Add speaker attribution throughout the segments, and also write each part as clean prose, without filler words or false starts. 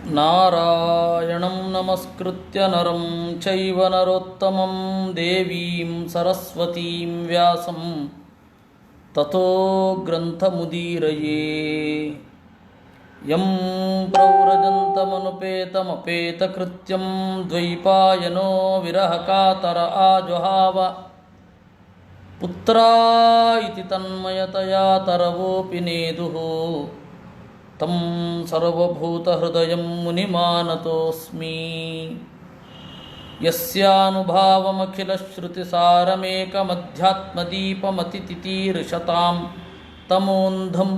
Speaker 1: ನಾರಾಯಣಂ ನಮಸ್ಕೃತ್ಯ ನರಂ ಚೈವ ನರೋತ್ತಮಂ ದೇವೀಂ ಸರಸ್ವತೀಂ ವ್ಯಾಸಂ ತಥೋ ಗ್ರಂಥಮುದೀರಯೇ. ಯಂ ಪ್ರವ್ರಜಂತಮನುಪೇತಮಪೇತಕೃತ್ಯಂ ದ್ವೈಪಾಯನೋ ವಿರಹಕಾತರ ಆಜುಹಾವ ಪುತ್ರಾ ಇತಿ ತನ್ಮಯತಯಾ ತರವೋಪಿ ನೇದುಃ ತಂ ಸರ್ವಭೂತಹೃದಯಂ ಮುನಿಮಾನತೋಸ್ಮಿ. ಯಸ್ಯಾನುಭಾವಮಖಿಲಶ್ರುತಿಸಾರಮೇಕಮಧ್ಯಾತ್ಮದೀಪಮತಿತಿತೀರ್ಷತಾಂ ತಮೋಂಧಂ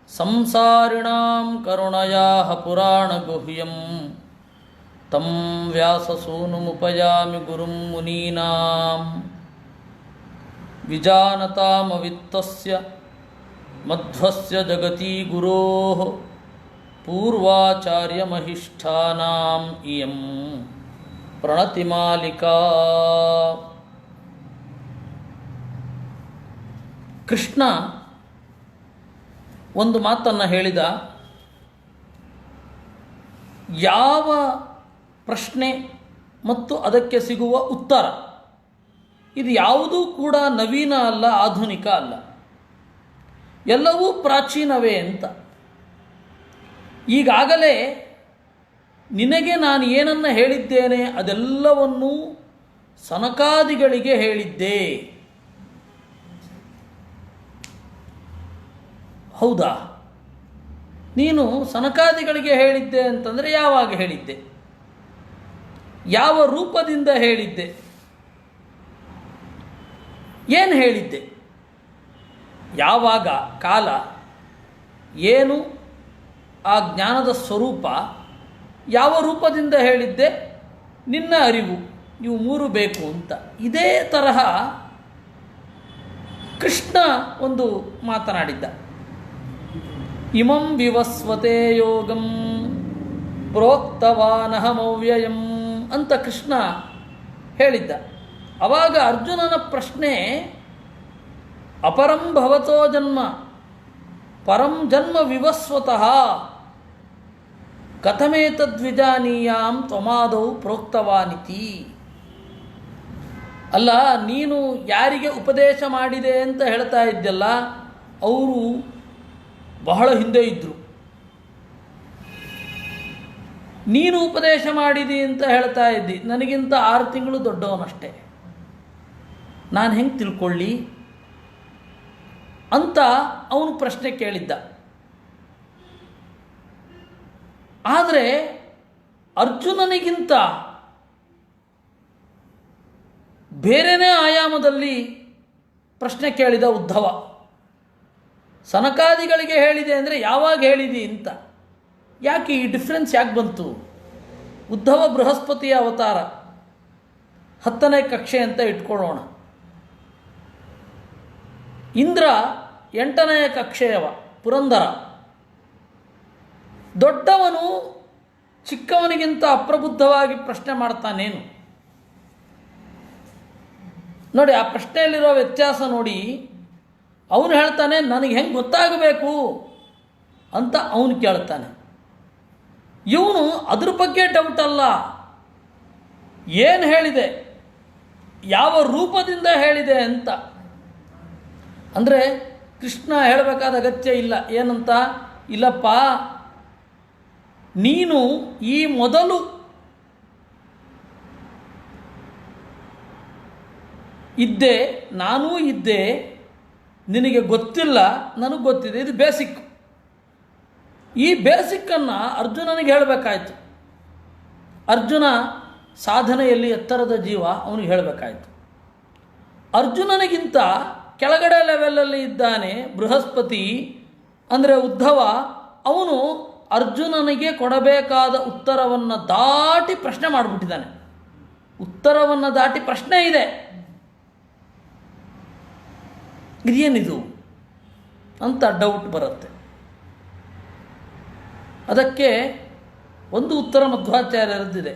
Speaker 1: ಸಂಸಾರಿಣಾಂ ಕರುಣಯಾಃ ಪುರಾಣಗುಹ್ಯಂ ತಂ ವ್ಯಾಸಸೂನುಮುಪಯಾಮಿ ಗುರುಂ ಮುನೀನಾಂ. ವಿಜಾನತಾಮವಿತ್ತಸ್ಯ ಮಧ್ವಸ್ಯ ಜಗತಿ ಗುರೋಃ ಪೂರ್ವಾಚಾರ್ಯಮಹಿಷ್ಠಾನಾಂ ಇಯಂ ಪ್ರಣತಿಮಾಲಿಕಾ. ಕೃಷ್ಣ ಒಂದು ಮಾತನ್ನು ಹೇಳಿದ. ಯಾವ ಪ್ರಶ್ನೆ ಮತ್ತು ಅದಕ್ಕೆ ಸಿಗುವ ಉತ್ತರ ಇದು ಯಾವುದೂ ಕೂಡ ನವೀನ ಅಲ್ಲ, ಆಧುನಿಕ ಅಲ್ಲ, ಎಲ್ಲವೂ ಪ್ರಾಚೀನವೇ ಅಂತ. ಈಗಾಗಲೇ ನಿನಗೆ ನಾನು ಏನನ್ನು ಹೇಳಿದ್ದೇನೆ ಅದೆಲ್ಲವನ್ನೂ ಸನಕಾದಿಗಳಿಗೆ ಹೇಳಿದ್ದೆ. ಹೌದಾ? ನೀನು ಸನಕಾದಿಗಳಿಗೆ ಹೇಳಿದ್ದೆ ಅಂತಂದರೆ ಯಾವಾಗ ಹೇಳಿದ್ದೆ? ಯಾವ ರೂಪದಿಂದ ಹೇಳಿದ್ದೆ? ಏನು ಹೇಳಿದ್ದೆ? ಯಾವಾಗ? ಕಾಲ ಏನು? ಆ ಜ್ಞಾನದ ಸ್ವರೂಪ ಯಾವ ರೂಪದಿಂದ ಹೇಳಿದ್ದೆ? ನಿನ್ನ ಅರಿವು, ಇವು ಮೂರು ಬೇಕು ಅಂತ. ಇದೇ ತರಹ ಕೃಷ್ಣ ಒಂದು ಮಾತನಾಡಿದ್ದ. ಇಮಂ ವಿವಸ್ವತೆ ಯೋಗಂ ಪ್ರೋಕ್ತವಾನಹಮವ್ಯಯಂ ಅಂತ ಕೃಷ್ಣ ಹೇಳಿದ್ದ. ಆವಾಗ ಅರ್ಜುನನ ಪ್ರಶ್ನೆ, ಅಪರಂ ಭವತೋ ಜನ್ಮ ಪರಂ ಜನ್ಮ ವಿವಸ್ವತಃ ಕಥಮೇತದ್ವಿಜಾನೀಯಾಂ ತ್ವಮಾದೌ ಪ್ರೋಕ್ತವಾನಿತಿ. ಅಲ್ಲ, ನೀನು ಯಾರಿಗೆ ಉಪದೇಶ ಮಾಡಿದೆ ಅಂತ ಹೇಳ್ತಾ ಇದ್ದಲ್ಲ, ಅವರು ಬಹಳ ಹಿಂದೆ ಇದ್ದರು. ನೀನು ಉಪದೇಶ ಮಾಡಿದಿ ಅಂತ ಹೇಳ್ತಾ ಇದ್ದಿ, ನನಗಿಂತ 6 ತಿಂಗಳು ದೊಡ್ಡವನಷ್ಟೇ, ನಾನು ಹೆಂಗೆ ತಿಳ್ಕೊಳ್ಳಿ ಅಂತ ಅವನು ಪ್ರಶ್ನೆ ಕೇಳಿದ್ದ. ಆದರೆ ಅರ್ಜುನನಿಗಿಂತ ಬೇರೆಯೇ ಆಯಾಮದಲ್ಲಿ ಪ್ರಶ್ನೆ ಕೇಳಿದ ಉದ್ಧವ. ಸನಕಾದಿಗಳಿಗೆ ಹೇಳಿದೆ ಅಂದರೆ ಯಾವಾಗ ಹೇಳಿದಿ ಅಂತ. ಯಾಕೆ ಈ ಡಿಫ್ರೆನ್ಸ್ ಯಾಕೆ ಬಂತು? ಉದ್ಧವ ಬೃಹಸ್ಪತಿಯ ಅವತಾರ, 10ನೇ ಕಕ್ಷೆ ಅಂತ ಇಟ್ಕೊಳ್ಳೋಣ. ಇಂದ್ರ 8ನೇ ಕಕ್ಷೆಯವ, ಪುರಂದರ. ದೊಡ್ಡವನು ಚಿಕ್ಕವನಿಗಿಂತ ಅಪ್ರಬುದ್ಧವಾಗಿ ಪ್ರಶ್ನೆ ಮಾಡ್ತಾನೇನು? ನೋಡಿ, ಆ ಪ್ರಶ್ನೆಯಲ್ಲಿರೋ ವ್ಯತ್ಯಾಸ ನೋಡಿ. ಅವನು ಹೇಳ್ತಾನೆ ನನಗೆ ಹೆಂಗೆ ಗೊತ್ತಾಗಬೇಕು ಅಂತ ಅವನು ಕೇಳ್ತಾನೆ. ಇವನು ಅದ್ರ ಬಗ್ಗೆ ಡೌಟ್ ಅಲ್ಲ, ಏನು ಹೇಳಿದೆ, ಯಾವ ರೂಪದಿಂದ ಹೇಳಿದೆ ಅಂತ. ಅಂದರೆ ಕೃಷ್ಣ ಹೇಳಬೇಕಾದ ಅಗತ್ಯ ಇಲ್ಲ. ಏನಂತ? ಇಲ್ಲಪ್ಪ, ನೀನು ಈ ಮೊದಲು ಇದ್ದೆ, ನಾನೂ ಇದ್ದೆ, ನಿನಗೆ ಗೊತ್ತಿಲ್ಲ, ನನಗೆ ಗೊತ್ತಿದೆ. ಇದು ಬೇಸಿಕ್. ಈ ಬೇಸಿಕ್ಕನ್ನು ಅರ್ಜುನನಿಗೆ ಹೇಳಬೇಕಾಯ್ತು. ಅರ್ಜುನ ಸಾಧನೆಯಲ್ಲಿ ಎತ್ತರದ ಜೀವ, ಅವನಿಗೆ ಹೇಳಬೇಕಾಯ್ತು. ಅರ್ಜುನನಿಗಿಂತ ಕೆಳಗಡೆ ಲೆವೆಲಲ್ಲಿ ಇದ್ದಾನೆ ಬೃಹಸ್ಪತಿ, ಅಂದರೆ ಉದ್ಧವ. ಅವನು ಅರ್ಜುನನಿಗೆ ಕೊಡಬೇಕಾದ ಉತ್ತರವನ್ನು ದಾಟಿ ಪ್ರಶ್ನೆ ಮಾಡಿಬಿಟ್ಟಿದ್ದಾನೆ. ಉತ್ತರವನ್ನು ದಾಟಿ ಪ್ರಶ್ನೆ ಇದೆ. ಇದೇನಿದು ಅಂತ ಡೌಟ್ ಬರುತ್ತೆ. ಅದಕ್ಕೆ ಒಂದು ಉತ್ತರ ಮಧ್ವಾಚಾರ್ಯರದ್ದಿದೆ.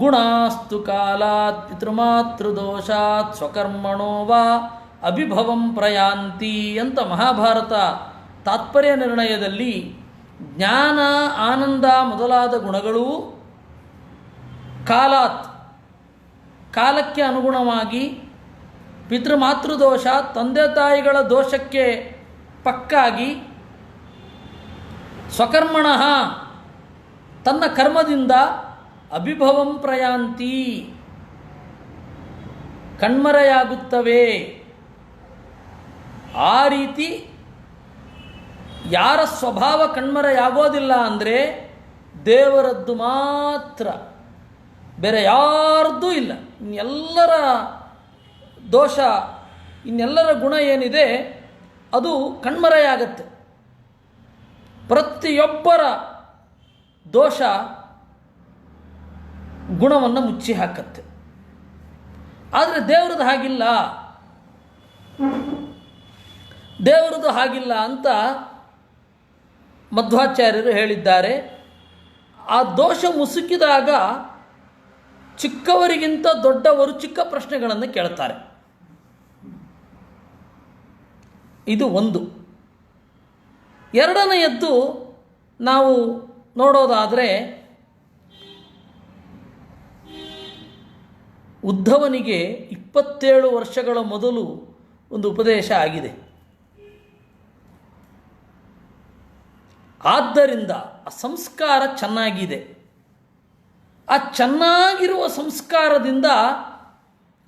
Speaker 1: ಗುಣಾಸ್ತು ಕಾಲಾತ್ ಪಿತೃಮಾತೃದೋಷಾತ್ ಸ್ವಕರ್ಮಣೋ ವಾ ಅಭಿಭವಂ ಪ್ರಯಾಂತಿ ಅಂತ ಮಹಾಭಾರತ ತಾತ್ಪರ್ಯ ನಿರ್ಣಯದಲ್ಲಿ ಜ್ಞಾನ ಆನಂದ ಮೊದಲಾದ ಗುಣಗಳು ಕಾಲಕ್ಕೆ ಅನುಗುಣವಾಗಿ ಪಿತೃಮಾತೃದೋಷ ತಂದೆ ತಾಯಿಗಳ ದೋಷಕ್ಕೆ ಪಕ್ಕಾಗಿ ಸ್ವಕರ್ಮಣ ತನ್ನ ಕರ್ಮದಿಂದ ಅಭಿಭವಂ ಪ್ರಯಾಂತಿ ಕಣ್ಮರೆಯಾಗುತ್ತವೆ. ಆ ರೀತಿ ಯಾರ ಸ್ವಭಾವ ಕಣ್ಮರೆಯಾಗೋದಿಲ್ಲ ಅಂದರೆ ದೇವರದ್ದು ಮಾತ್ರ, ಬೇರೆ ಯಾರ್ದೂ ಇಲ್ಲ. ಇನ್ನೆಲ್ಲರ ದೋಷ, ಇನ್ನೆಲ್ಲರ ಗುಣ ಏನಿದೆ ಅದು ಕಣ್ಮರೆಯಾಗತ್ತೆ. ಪ್ರತಿಯೊಬ್ಬರ ದೋಷ ಗುಣವನ್ನು ಮುಚ್ಚಿ ಹಾಕತ್ತೆ. ಆದರೆ ದೇವರದ್ದು ಹಾಗಿಲ್ಲ, ದೇವರದ್ದು ಹಾಗಿಲ್ಲ ಅಂತ ಮಧ್ವಾಚಾರ್ಯರು ಹೇಳಿದ್ದಾರೆ. ಆ ದೋಷ ಮುಸುಕಿದಾಗ ಚಿಕ್ಕವರಿಗಿಂತ ದೊಡ್ಡವರು ಚಿಕ್ಕ ಪ್ರಶ್ನೆಗಳನ್ನು ಕೇಳ್ತಾರೆ. ಇದು ಒಂದು. ಎರಡನೆಯದ್ದು ನಾವು ನೋಡೋದಾದರೆ, ಉದ್ಧವನಿಗೆ 27 ವರ್ಷಗಳ ಮೊದಲು ಒಂದು ಉಪದೇಶ ಆಗಿದೆ. ಆದ್ದರಿಂದ ಆ ಸಂಸ್ಕಾರ ಚೆನ್ನಾಗಿದೆ. ಆ ಚೆನ್ನಾಗಿರುವ ಸಂಸ್ಕಾರದಿಂದ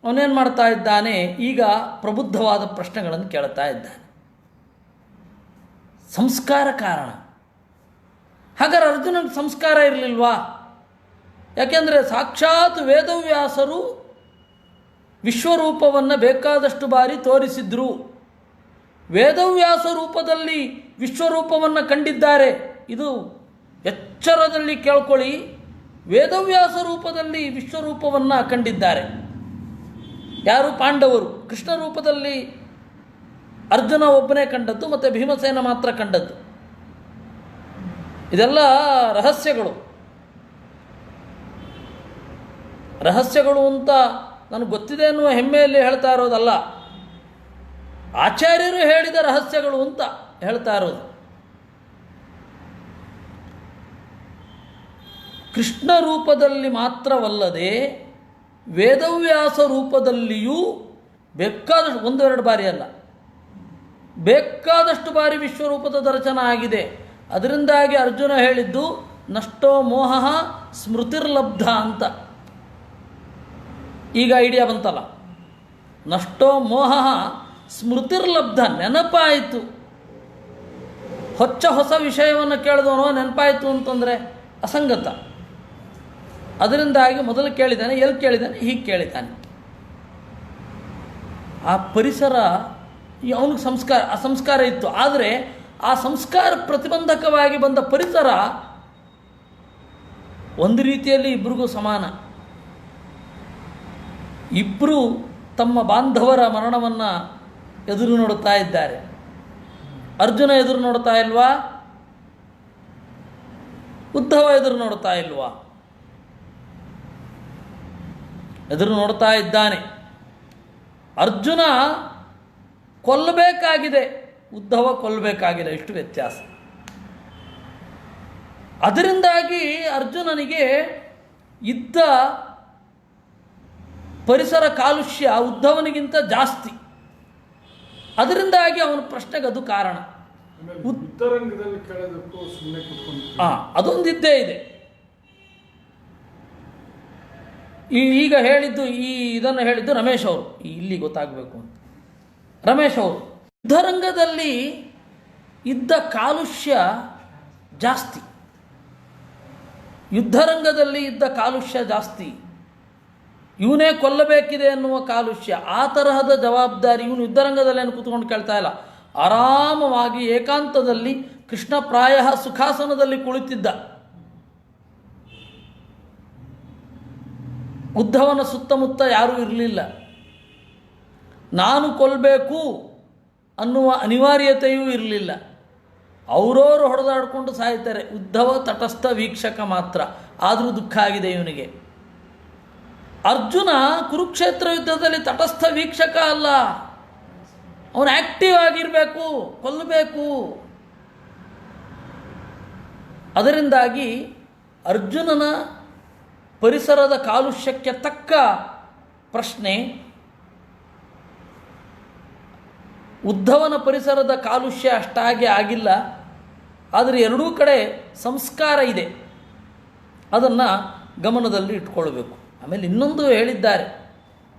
Speaker 1: ಅವನೇನು ಮಾಡ್ತಾ ಇದ್ದಾನೆ, ಈಗ ಪ್ರಬುದ್ಧವಾದ ಪ್ರಶ್ನೆಗಳನ್ನು ಕೇಳ್ತಾ ಇದ್ದಾನೆ. ಸಂಸ್ಕಾರ ಕಾರಣ. ಹಾಗಾದ್ರೆ ಅರ್ಜುನನಿಗೆ ಸಂಸ್ಕಾರ ಇರಲಿಲ್ವಾ? ಯಾಕೆಂದರೆ ಸಾಕ್ಷಾತ್ ವೇದವ್ಯಾಸರು ವಿಶ್ವರೂಪವನ್ನು ಬೇಕಾದಷ್ಟು ಬಾರಿ ತೋರಿಸಿದ್ರು. ವೇದವ್ಯಾಸ ರೂಪದಲ್ಲಿ ವಿಶ್ವರೂಪವನ್ನು ಕಂಡಿದ್ದಾರೆ. ಇದು ಎಚ್ಚರದಲ್ಲಿ ಕೇಳ್ಕೊಳ್ಳಿ. ವೇದವ್ಯಾಸ ರೂಪದಲ್ಲಿ ವಿಶ್ವರೂಪವನ್ನು ಕಂಡಿದ್ದಾರೆ ಯಾರು? ಪಾಂಡವರು. ಕೃಷ್ಣ ರೂಪದಲ್ಲಿ ಅರ್ಜುನ ಒಬ್ಬನೇ ಕಂಡದ್ದು, ಮತ್ತು ಭೀಮಸೇನ ಮಾತ್ರ ಕಂಡದ್ದು. ಇದೆಲ್ಲ ರಹಸ್ಯಗಳು ಅಂತ ನನಗೆ ಗೊತ್ತಿದೆ ಅನ್ನುವ ಹೆಮ್ಮೆಯಲ್ಲಿ ಹೇಳ್ತಾ ಇರೋದಲ್ಲ, ಆಚಾರ್ಯರು ಹೇಳಿದ ರಹಸ್ಯಗಳು ಅಂತ ಹೇಳ್ತಾ ಇರೋದು. ಕೃಷ್ಣ ರೂಪದಲ್ಲಿ ಮಾತ್ರವಲ್ಲದೆ ವೇದವ್ಯಾಸ ರೂಪದಲ್ಲಿಯೂ ಬೇಕಾದಷ್ಟು, ಒಂದೆರಡು ಬಾರಿ ಅಲ್ಲ, ಬೇಕಾದಷ್ಟು ಬಾರಿ ವಿಶ್ವರೂಪದ ದರ್ಶನ ಆಗಿದೆ. ಅದರಿಂದಾಗಿ ಅರ್ಜುನ ಹೇಳಿದ್ದು ನಷ್ಟೋ ಮೋಹ ಸ್ಮೃತಿರ್ಲಬ್ಧ ಅಂತ. ಈಗ ಐಡಿಯಾ ಬಂತಲ್ಲ, ನಷ್ಟೋ ಮೋಹ ಸ್ಮೃತಿರ್ಲಬ್ಧ, ನೆನಪಾಯಿತು. ಹೊಸ ವಿಷಯವನ್ನು ಕೇಳಿದವನೋ ನೆನಪಾಯಿತು ಅಂತಂದರೆ ಅಸಂಗತ. ಅದರಿಂದಾಗಿ ಮೊದಲು ಕೇಳಿದ್ದಾನೆ, ಎಲ್ಲಿ ಕೇಳಿದ್ದಾನೆ, ಹೀಗೆ ಕೇಳಿದ್ದಾನೆ. ಆ ಪರಿಸರ, ಅವನಿಗೆ ಅಸಂಸ್ಕಾರ ಇತ್ತು. ಆದರೆ ಆ ಸಂಸ್ಕಾರ ಪ್ರತಿಬಂಧಕವಾಗಿ ಬಂದ ಪರಿಸರ ಒಂದು ರೀತಿಯಲ್ಲಿ ಇಬ್ಬರಿಗೂ ಸಮಾನ. ಇಬ್ಬರು ತಮ್ಮ ಬಾಂಧವರ ಮರಣವನ್ನು ಎದುರು ನೋಡುತ್ತಾ ಇದ್ದಾರೆ. ಅರ್ಜುನ ಎದುರು ನೋಡ್ತಾ ಇಲ್ವಾ? ಉದ್ಧವ ಎದುರು ನೋಡ್ತಾ ಇಲ್ವಾ? ಎದುರು ನೋಡ್ತಾ ಇದ್ದಾನೆ. ಅರ್ಜುನ ಕೊಲ್ಲಬೇಕಾಗಿದೆ, ಉದ್ಧವ ಕೊಲ್ಲಬೇಕಾಗಿದೆ. ಇಷ್ಟು ವ್ಯತ್ಯಾಸ. ಅದರಿಂದಾಗಿ ಅರ್ಜುನನಿಗೆ ಇದ್ದ ಪರಿಸರ ಕಾಲುಷ್ಯ ಉದ್ಧವನಿಗಿಂತ ಜಾಸ್ತಿ. ಅದರಿಂದಾಗಿ ಅವನ ಪ್ರಶ್ನೆಗೆ ಅದು ಕಾರಣ. ಅದೊಂದಿದ್ದೇ ಇದೆ. ಈಗ ಹೇಳಿದ್ದು ಇದನ್ನು ಹೇಳಿದ್ದು ರಮೇಶ್ ಅವರು. ಇಲ್ಲಿ ಗೊತ್ತಾಗಬೇಕು ಅಂತ ರಮೇಶ್ ಅವರು ಯುದ್ಧರಂಗದಲ್ಲಿ ಇದ್ದ ಕಾಲುಷ್ಯ ಜಾಸ್ತಿ. ಯುದ್ಧರಂಗದಲ್ಲಿ ಇದ್ದ ಕಾಲುಷ್ಯ ಜಾಸ್ತಿ. ಇವನೇ ಕೊಲ್ಲಬೇಕಿದೆ ಎನ್ನುವ ಕಾಲುಷ್ಯ, ಆ ತರಹದ ಜವಾಬ್ದಾರಿ ಇವನು ಯುದ್ಧರಂಗದಲ್ಲೇನು ಕೂತ್ಕೊಂಡು ಕೇಳ್ತಾ ಇಲ್ಲ. ಆರಾಮವಾಗಿ ಏಕಾಂತದಲ್ಲಿ ಕೃಷ್ಣ ಪ್ರಾಯ ಸುಖಾಸನದಲ್ಲಿ ಕುಳಿತಿದ್ದ. ಉದ್ಧವನ ಸುತ್ತಮುತ್ತ ಯಾರೂ ಇರಲಿಲ್ಲ. ನಾನು ಕೊಲ್ಲಬೇಕು ಅನ್ನುವ ಅನಿವಾರ್ಯತೆಯೂ ಇರಲಿಲ್ಲ. ಅವರವರು ಹೊಡೆದಾಡಿಕೊಂಡು ಸಾಯ್ತಾರೆ. ಉದ್ಧವ ತಟಸ್ಥ ವೀಕ್ಷಕ ಮಾತ್ರ. ಆದರೂ ದುಃಖ ಆಗಿದೆ ಇವನಿಗೆ. ಅರ್ಜುನ ಕುರುಕ್ಷೇತ್ರ ಯುದ್ಧದಲ್ಲಿ ತಟಸ್ಥ ವೀಕ್ಷಕ ಅಲ್ಲ, ಅವನು ಆಕ್ಟಿವ್ ಆಗಿರಬೇಕು, ಕೊಲ್ಲಬೇಕು. ಅದರಿಂದಾಗಿ ಅರ್ಜುನನ ಪರಿಸರದ ಕಾಲುಷ್ಯಕ್ಕೆ ತಕ್ಕ ಪ್ರಶ್ನೆ, ಉದ್ಧವನ ಪರಿಸರದ ಕಾಲುಷ್ಯ ಅಷ್ಟಾಗಿ ಆಗಿಲ್ಲ. ಆದರೆ ಎರಡೂ ಕಡೆ ಸಂಸ್ಕಾರ ಇದೆ, ಅದನ್ನು ಗಮನದಲ್ಲಿ ಇಟ್ಕೊಳ್ಬೇಕು. ಆಮೇಲೆ ಇನ್ನೊಂದು ಹೇಳಿದ್ದಾರೆ,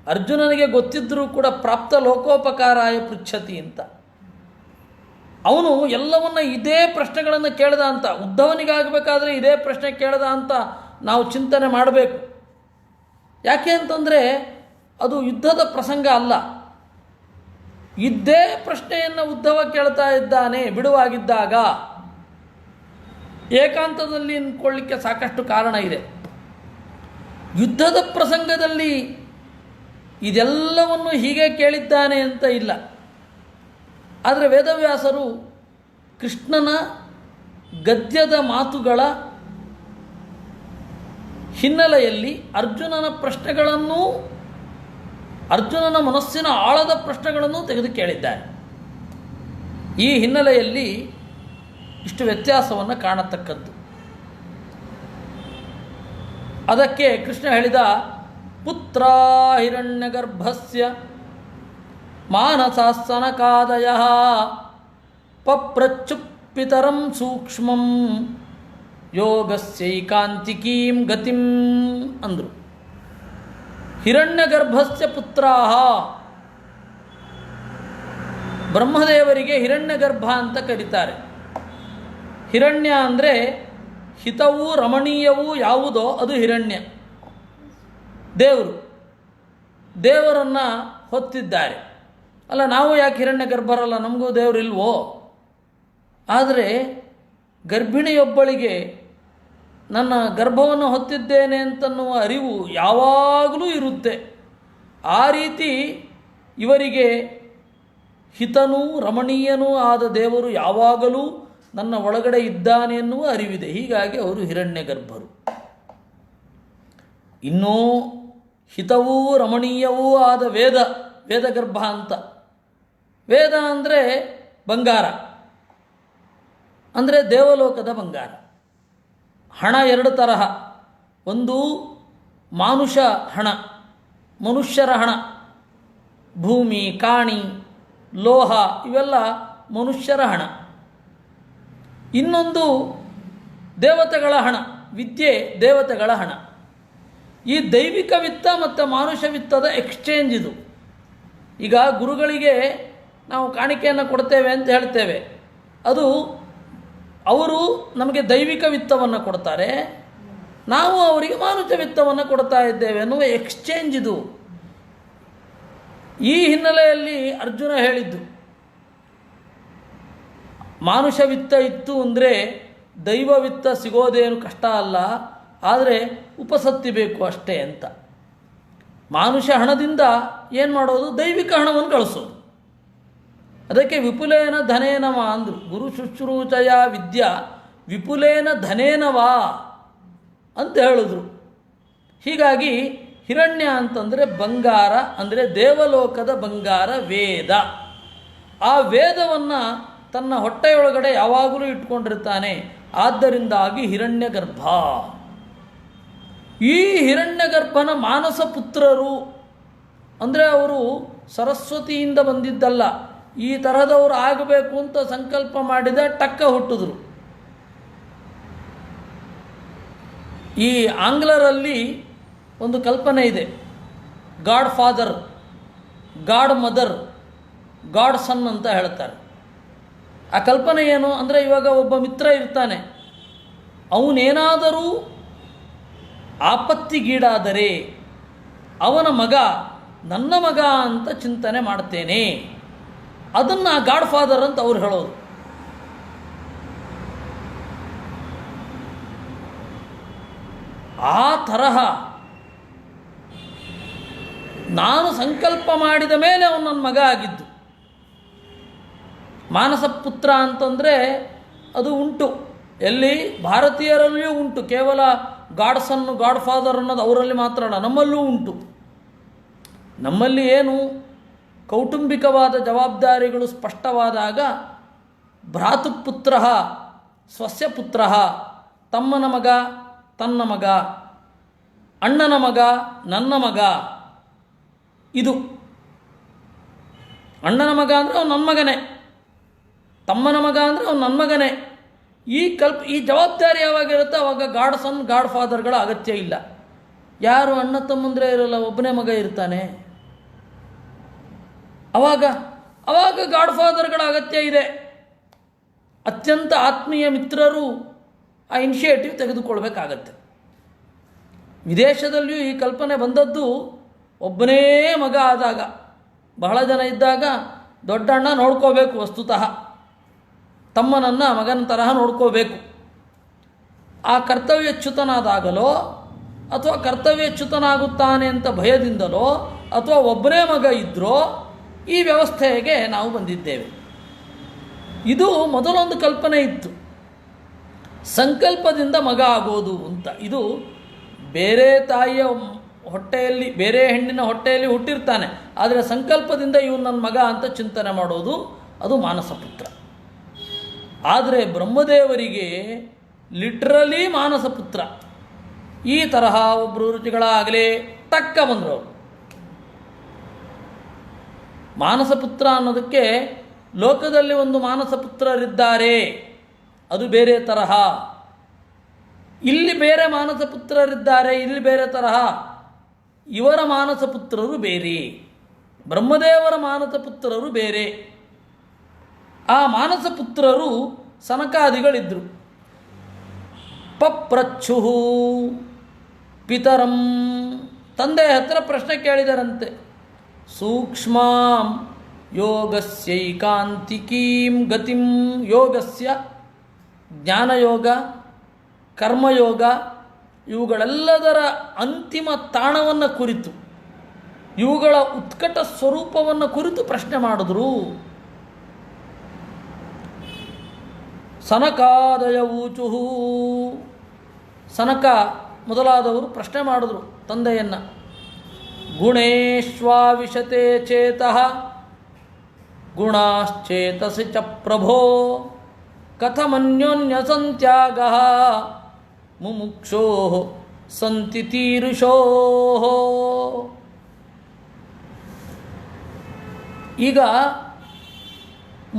Speaker 1: ಅರ್ಜುನನಿಗೆ ಗೊತ್ತಿದ್ದರೂ ಕೂಡ ಪ್ರಾಪ್ತ ಲೋಕೋಪಕಾರಾಯ ಪೃಚ್ಛತಿ ಅಂತ. ಅವನು ಎಲ್ಲವನ್ನ ಇದೇ ಪ್ರಶ್ನೆಗಳನ್ನು ಕೇಳ್ದ ಅಂತ, ಉದ್ಧವನಿಗಾಗಬೇಕಾದ್ರೆ ಇದೇ ಪ್ರಶ್ನೆ ಕೇಳ್ದ ಅಂತ ನಾವು ಚಿಂತನೆ ಮಾಡಬೇಕು. ಯಾಕೆ ಅಂತಂದರೆ ಅದು ಯುದ್ಧದ ಪ್ರಸಂಗ ಅಲ್ಲ. ಇದ್ದೇ ಪ್ರಶ್ನೆಯನ್ನು ಉದ್ಧವ ಕೇಳ್ತಾ ಇದ್ದಾನೆ ಬಿಡುವಾಗಿದ್ದಾಗ. ಏಕಾಂತದಲ್ಲಿ ಅಂದ್ಕೊಳ್ಳಿಕ್ಕೆ ಸಾಕಷ್ಟು ಕಾರಣ ಇದೆ. ಯುದ್ಧದ ಪ್ರಸಂಗದಲ್ಲಿ ಇದೆಲ್ಲವನ್ನು ಹೀಗೆ ಕೇಳಿದ್ದಾನೆ ಅಂತ ಇಲ್ಲ. ಆದರೆ ವೇದವ್ಯಾಸರು ಕೃಷ್ಣನ ಗದ್ಯದ ಮಾತುಗಳ ಹಿನ್ನೆಲೆಯಲ್ಲಿ ಅರ್ಜುನನ ಪ್ರಶ್ನೆಗಳನ್ನೂ, ಅರ್ಜುನನ ಮನಸ್ಸಿನ ಆಳದ ಪ್ರಶ್ನೆಗಳನ್ನು ತೆಗೆದು ಕೇಳಿದ್ದಾರೆ. ಈ ಹಿನ್ನೆಲೆಯಲ್ಲಿ ಇಷ್ಟು ವ್ಯತ್ಯಾಸವನ್ನು ಕಾಣತಕ್ಕದ್ದು. ಅದಕ್ಕೆ ಕೃಷ್ಣ ಹೇಳಿದ, ಪುತ್ರ ಹಿರಣ್ಯಗರ್ಭಸ್ಯ ಮಾನಸಾಸನಕಾದಯಃ ಪಪ್ರಚ್ಯುಪಿತರಂ ಸೂಕ್ಷ್ಮಂ ಯೋಗಸ್ಯೈಕಾಂತಿಕೀಂ ಗತಿಂ ಅಂದರು. ಹಿರಣ್ಯಗರ್ಭಸ್ಯ ಪುತ್ರಾಹ, ಬ್ರಹ್ಮದೇವರಿಗೆ ಹಿರಣ್ಯಗರ್ಭ ಅಂತ ಕರೀತಾರೆ. ಹಿರಣ್ಯ ಅಂದರೆ ಹಿತವೂ ರಮಣೀಯವೂ ಯಾವುದೋ ಅದು ಹಿರಣ್ಯ. ದೇವರನ್ನು ಹೊತ್ತಿದ್ದಾರೆ. ಅಲ್ಲ, ನಾವು ಯಾಕೆ ಹಿರಣ್ಯ ಗರ್ಭರಲ್ಲ, ನಮಗೂ ದೇವರಿಲ್ವೋ? ಆದರೆ ಗರ್ಭಿಣಿಯೊಬ್ಬಳಿಗೆ ನನ್ನ ಗರ್ಭವನ್ನು ಹೊತ್ತಿದ್ದೇನೆ ಅಂತನ್ನುವ ಅರಿವು ಯಾವಾಗಲೂ ಇರುತ್ತೆ. ಆ ರೀತಿ ಇವರಿಗೆ ಹಿತನೂ ರಮಣೀಯನೂ ಆದ ದೇವರು ಯಾವಾಗಲೂ ನನ್ನ ಒಳಗಡೆ ಇದ್ದಾನೆ ಎನ್ನುವ ಅರಿವಿದೆ. ಹೀಗಾಗಿ ಅವರು ಹಿರಣ್ಯ ಗರ್ಭರು. ಇನ್ನೂ ಹಿತವೂ ರಮಣೀಯವೂ ಆದ ವೇದಗರ್ಭ ಅಂತ. ವೇದ ಅಂದರೆ ಬಂಗಾರ, ಅಂದರೆ ದೇವಲೋಕದ ಬಂಗಾರ. ಹಣ ಎರಡು ತರಹ. ಒಂದು ಮಾನುಷ ಹಣ, ಮನುಷ್ಯರ ಹಣ, ಭೂಮಿ, ಕಾಣಿ, ಲೋಹ ಇವೆಲ್ಲ ಮನುಷ್ಯರ ಹಣ. ಇನ್ನೊಂದು ದೇವತೆಗಳ ಹಣ, ವಿದ್ಯೆ ದೇವತೆಗಳ ಹಣ. ಈ ದೈವಿಕ ವಿತ್ತ ಮತ್ತು ಮಾನುಷ ವಿತ್ತದ ಎಕ್ಸ್ಚೇಂಜ್ ಇದು. ಈಗ ಗುರುಗಳಿಗೆ ನಾವು ಕಾಣಿಕೆಯನ್ನು ಕೊಡ್ತೇವೆ ಅಂತ ಹೇಳ್ತೇವೆ, ಅದು ಅವರು ನಮಗೆ ದೈವಿಕ ವಿತ್ತವನ್ನು ಕೊಡ್ತಾರೆ, ನಾವು ಅವರಿಗೆ ಮಾನುಷ ವಿತ್ತವನ್ನು ಕೊಡ್ತಾ ಇದ್ದೇವೆ ಅನ್ನುವ ಎಕ್ಸ್ಚೇಂಜ್ ಇದು. ಈ ಹಿನ್ನೆಲೆಯಲ್ಲಿ ಅರ್ಜುನ ಹೇಳಿದ್ದು, ಮಾನುಷ ವಿತ್ತ ಇತ್ತು ಅಂದರೆ ದೈವ ವಿತ್ತ ಸಿಗೋದೇನು ಕಷ್ಟ ಅಲ್ಲ, ಆದರೆ ಉಪಸತ್ತಿ ಬೇಕು ಅಷ್ಟೇ ಅಂತ. ಮಾನುಷ ಹಣದಿಂದ ಏನು ಮಾಡೋದು? ದೈವಿಕ ಹಣವನ್ನು ಗಳಿಸೋದು. ಅದಕ್ಕೆ ವಿಪುಲೇನ ಧನೇನವ ಅಂದರು. ಗುರು ಶುಶ್ರೂಷಯ ವಿದ್ಯಾ ವಿಪುಲೇನ ಧನೇನವಾ ಅಂತ ಹೇಳಿದ್ರು. ಹೀಗಾಗಿ ಹಿರಣ್ಯ ಅಂತಂದರೆ ಬಂಗಾರ, ಅಂದರೆ ದೇವಲೋಕದ ಬಂಗಾರ ವೇದ. ಆ ವೇದವನ್ನು ತನ್ನ ಹೊಟ್ಟೆಯೊಳಗಡೆ ಯಾವಾಗಲೂ ಇಟ್ಕೊಂಡಿರ್ತಾನೆ. ಆದ್ದರಿಂದಾಗಿ ಹಿರಣ್ಯ ಗರ್ಭ. ಈ ಹಿರಣ್ಯಗರ್ಭನ ಮಾನಸ ಪುತ್ರರು ಅಂದರೆ ಅವರು ಸರಸ್ವತಿಯಿಂದ ಬಂದಿದ್ದಲ್ಲ, ಈ ತರಹದವರು ಆಗಬೇಕು ಅಂತ ಸಂಕಲ್ಪ ಮಾಡಿದ ಟಕ್ಕ ಹುಟ್ಟಿದ್ರು. ಈ ಆಂಗ್ಲರಲ್ಲಿ ಒಂದು ಕಲ್ಪನೆ ಇದೆ, godfather, godmother, godson ಅಂತ ಹೇಳ್ತಾರೆ. ಆ ಕಲ್ಪನೆ ಏನು ಅಂದರೆ, ಇವಾಗ ಒಬ್ಬ ಮಿತ್ರ ಇರ್ತಾನೆ, ಅವನೇನಾದರೂ ಆಪತ್ತಿಗೀಡಾದರೆ ಅವನ ಮಗ ನನ್ನ ಮಗ ಅಂತ ಚಿಂತನೆ ಮಾಡ್ತೇನೆ. ಅದನ್ನು ಗಾಡ್ ಫಾದರ್ ಅಂತ ಅವ್ರು ಹೇಳೋದು. ಆ ತರಹ ನಾನು ಸಂಕಲ್ಪ ಮಾಡಿದ ಮೇಲೆ ಅವನು ನನ್ನ ಮಗ ಆಗಿದ್ದು. ಮಾನಸ ಪುತ್ರ ಅಂತಂದರೆ ಅದು ಉಂಟು, ಎಲ್ಲಿ ಭಾರತೀಯರಲ್ಲಿಯೂ ಉಂಟು. ಕೇವಲ ಗಾಡ್ ಸನ್ ಗಾಡ್ ಫಾದರ್ ಅನ್ನೋದು ಅವರಲ್ಲಿ ಮಾತ್ರ ಅಲ್ಲ, ನಮ್ಮಲ್ಲೂ ಉಂಟು. ನಮ್ಮಲ್ಲಿ ಏನು ಕೌಟುಂಬಿಕವಾದ ಜವಾಬ್ದಾರಿಗಳು ಸ್ಪಷ್ಟವಾದಾಗ ಭ್ರಾತೃಪುತ್ರ ಸ್ವಸ್ಯ ಪುತ್ರ ತಮ್ಮನ ಮಗ ತನ್ನ ಮಗ, ಅಣ್ಣನ ಮಗ ನನ್ನ ಮಗ. ಇದು ಅಣ್ಣನ ಮಗ ಅಂದರೆ ಅವನು ನನ್ನ ಮಗನೇ, ತಮ್ಮನ ಮಗ ಅಂದರೆ ಅವನು ನನ್ನ ಮಗನೇ. ಈ ಜವಾಬ್ದಾರಿ ಯಾವಾಗಿರುತ್ತೆ ಅವಾಗ ಗಾಡ್ ಸನ್ ಗಾಡ್ ಫಾದರ್ಗಳ ಅಗತ್ಯ ಇಲ್ಲ. ಯಾರು ಅಣ್ಣ ತಮ್ಮಂದ್ರೆ ಇರಲ್ಲ, ಒಬ್ಬನೇ ಮಗ ಇರ್ತಾನೆ. ಅವಾಗ ಗಾಡ್ ಫಾದರ್ಗಳ ಅಗತ್ಯ ಇದೆ. ಅತ್ಯಂತ ಆತ್ಮೀಯ ಮಿತ್ರರು ಆ ಇನಿಷಿಯೇಟಿವ್ ತೆಗೆದುಕೊಳ್ಬೇಕಾಗತ್ತೆ. ವಿದೇಶದಲ್ಲಿಯೂ ಈ ಕಲ್ಪನೆ ಬಂದದ್ದು ಒಬ್ಬನೇ ಮಗ ಆದಾಗ. ಬಹಳ ಜನ ಇದ್ದಾಗ ದೊಡ್ಡಣ್ಣ ನೋಡ್ಕೋಬೇಕು, ವಸ್ತುತಃ ತಮ್ಮನನ್ನು ಮಗನ ತರಹ ನೋಡ್ಕೋಬೇಕು. ಆ ಕರ್ತವ್ಯಚ್ಯುತನಾದಾಗಲೋ ಅಥವಾ ಕರ್ತವ್ಯಚ್ಯುತನಾಗುತ್ತಾನೆ ಅಂತ ಭಯದಿಂದಲೋ ಅಥವಾ ಒಬ್ಬನೇ ಮಗ ಇದ್ದರೋ ಈ ವ್ಯವಸ್ಥೆಗೆ ನಾವು ಬಂದಿದ್ದೇವೆ. ಇದು ಮೊದಲೊಂದು ಕಲ್ಪನೆ ಇತ್ತು, ಸಂಕಲ್ಪದಿಂದ ಮಗ ಆಗೋದು ಅಂತ. ಇದು ಬೇರೆ ತಾಯಿಯ ಹೊಟ್ಟೆಯಲ್ಲಿ, ಬೇರೆ ಹೆಣ್ಣಿನ ಹೊಟ್ಟೆಯಲ್ಲಿ ಹುಟ್ಟಿರ್ತಾನೆ, ಆದರೆ ಸಂಕಲ್ಪದಿಂದ ಇವನು ನನ್ನ ಮಗ ಅಂತ ಚಿಂತನೆ ಮಾಡೋದು ಅದು ಮಾನಸಪುತ್ರ. ಆದರೆ ಬ್ರಹ್ಮದೇವರಿಗೆ ಲಿಟ್ರಲಿ ಮಾನಸಪುತ್ರ. ಈ ತರಹ ಒಬ್ಬರು ರುಚಿಗಳಾಗಲೇ ತಕ್ಕ ಬಂದರು ಅವರು. ಮಾನಸಪುತ್ರ ಅನ್ನೋದಕ್ಕೆ ಲೋಕದಲ್ಲಿ ಒಂದು ಮಾನಸಪುತ್ರರಿದ್ದಾರೆ, ಅದು ಬೇರೆ ತರಹ. ಇಲ್ಲಿ ಬೇರೆ ಮಾನಸಪುತ್ರರಿದ್ದಾರೆ, ಇಲ್ಲಿ ಬೇರೆ ತರಹ. ಇವರ ಮಾನಸಪುತ್ರರು ಬೇರೆ, ಬ್ರಹ್ಮದೇವರ ಮಾನಸಪುತ್ರರು ಬೇರೆ. ಆ ಮಾನಸಪುತ್ರರು ಸನಕಾದಿಗಳಿದ್ದರು. ಪಪ್ರಚ್ಛು ಪಿತರಂ, ತಂದೆ ಹತ್ರ ಪ್ರಶ್ನೆ ಕೇಳಿದರಂತೆ. ಸೂಕ್ಷ್ಮಾಂ ಯೋಗಸ್ಯೈಕಾಂತಿಕೀಂ ಗತಿಂ, ಯೋಗಸ್ಯ ಜ್ಞಾನಯೋಗ ಕರ್ಮಯೋಗ ಇವುಗಳೆಲ್ಲದರ ಅಂತಿಮ ತಾಣವನ್ನು ಕುರಿತು, ಇವುಗಳ ಉತ್ಕಟ ಸ್ವರೂಪವನ್ನು ಕುರಿತು ಪ್ರಶ್ನೆ ಮಾಡಿದ್ರು. ಸನಕಾದಯ ಊಚುಹು, ಸನಕ ಮೊದಲಾದವರು ಪ್ರಶ್ನೆ ಮಾಡಿದ್ರು ತಂದೆಯನ್ನು. ಗುಣೇಶ್ವಾವಿಶತೆ ಚೇತಃ ಗುಣಾಶ್ಚೇತಸಿ ಚ ಪ್ರಭೋ ಕಥಮನ್ಯೋನ್ಯ ಸಂತ್ಯಾಗ ಮುಮುಕ್ಷೋ ಸಂತಿ ತೀರುಷೋ. ಈಗ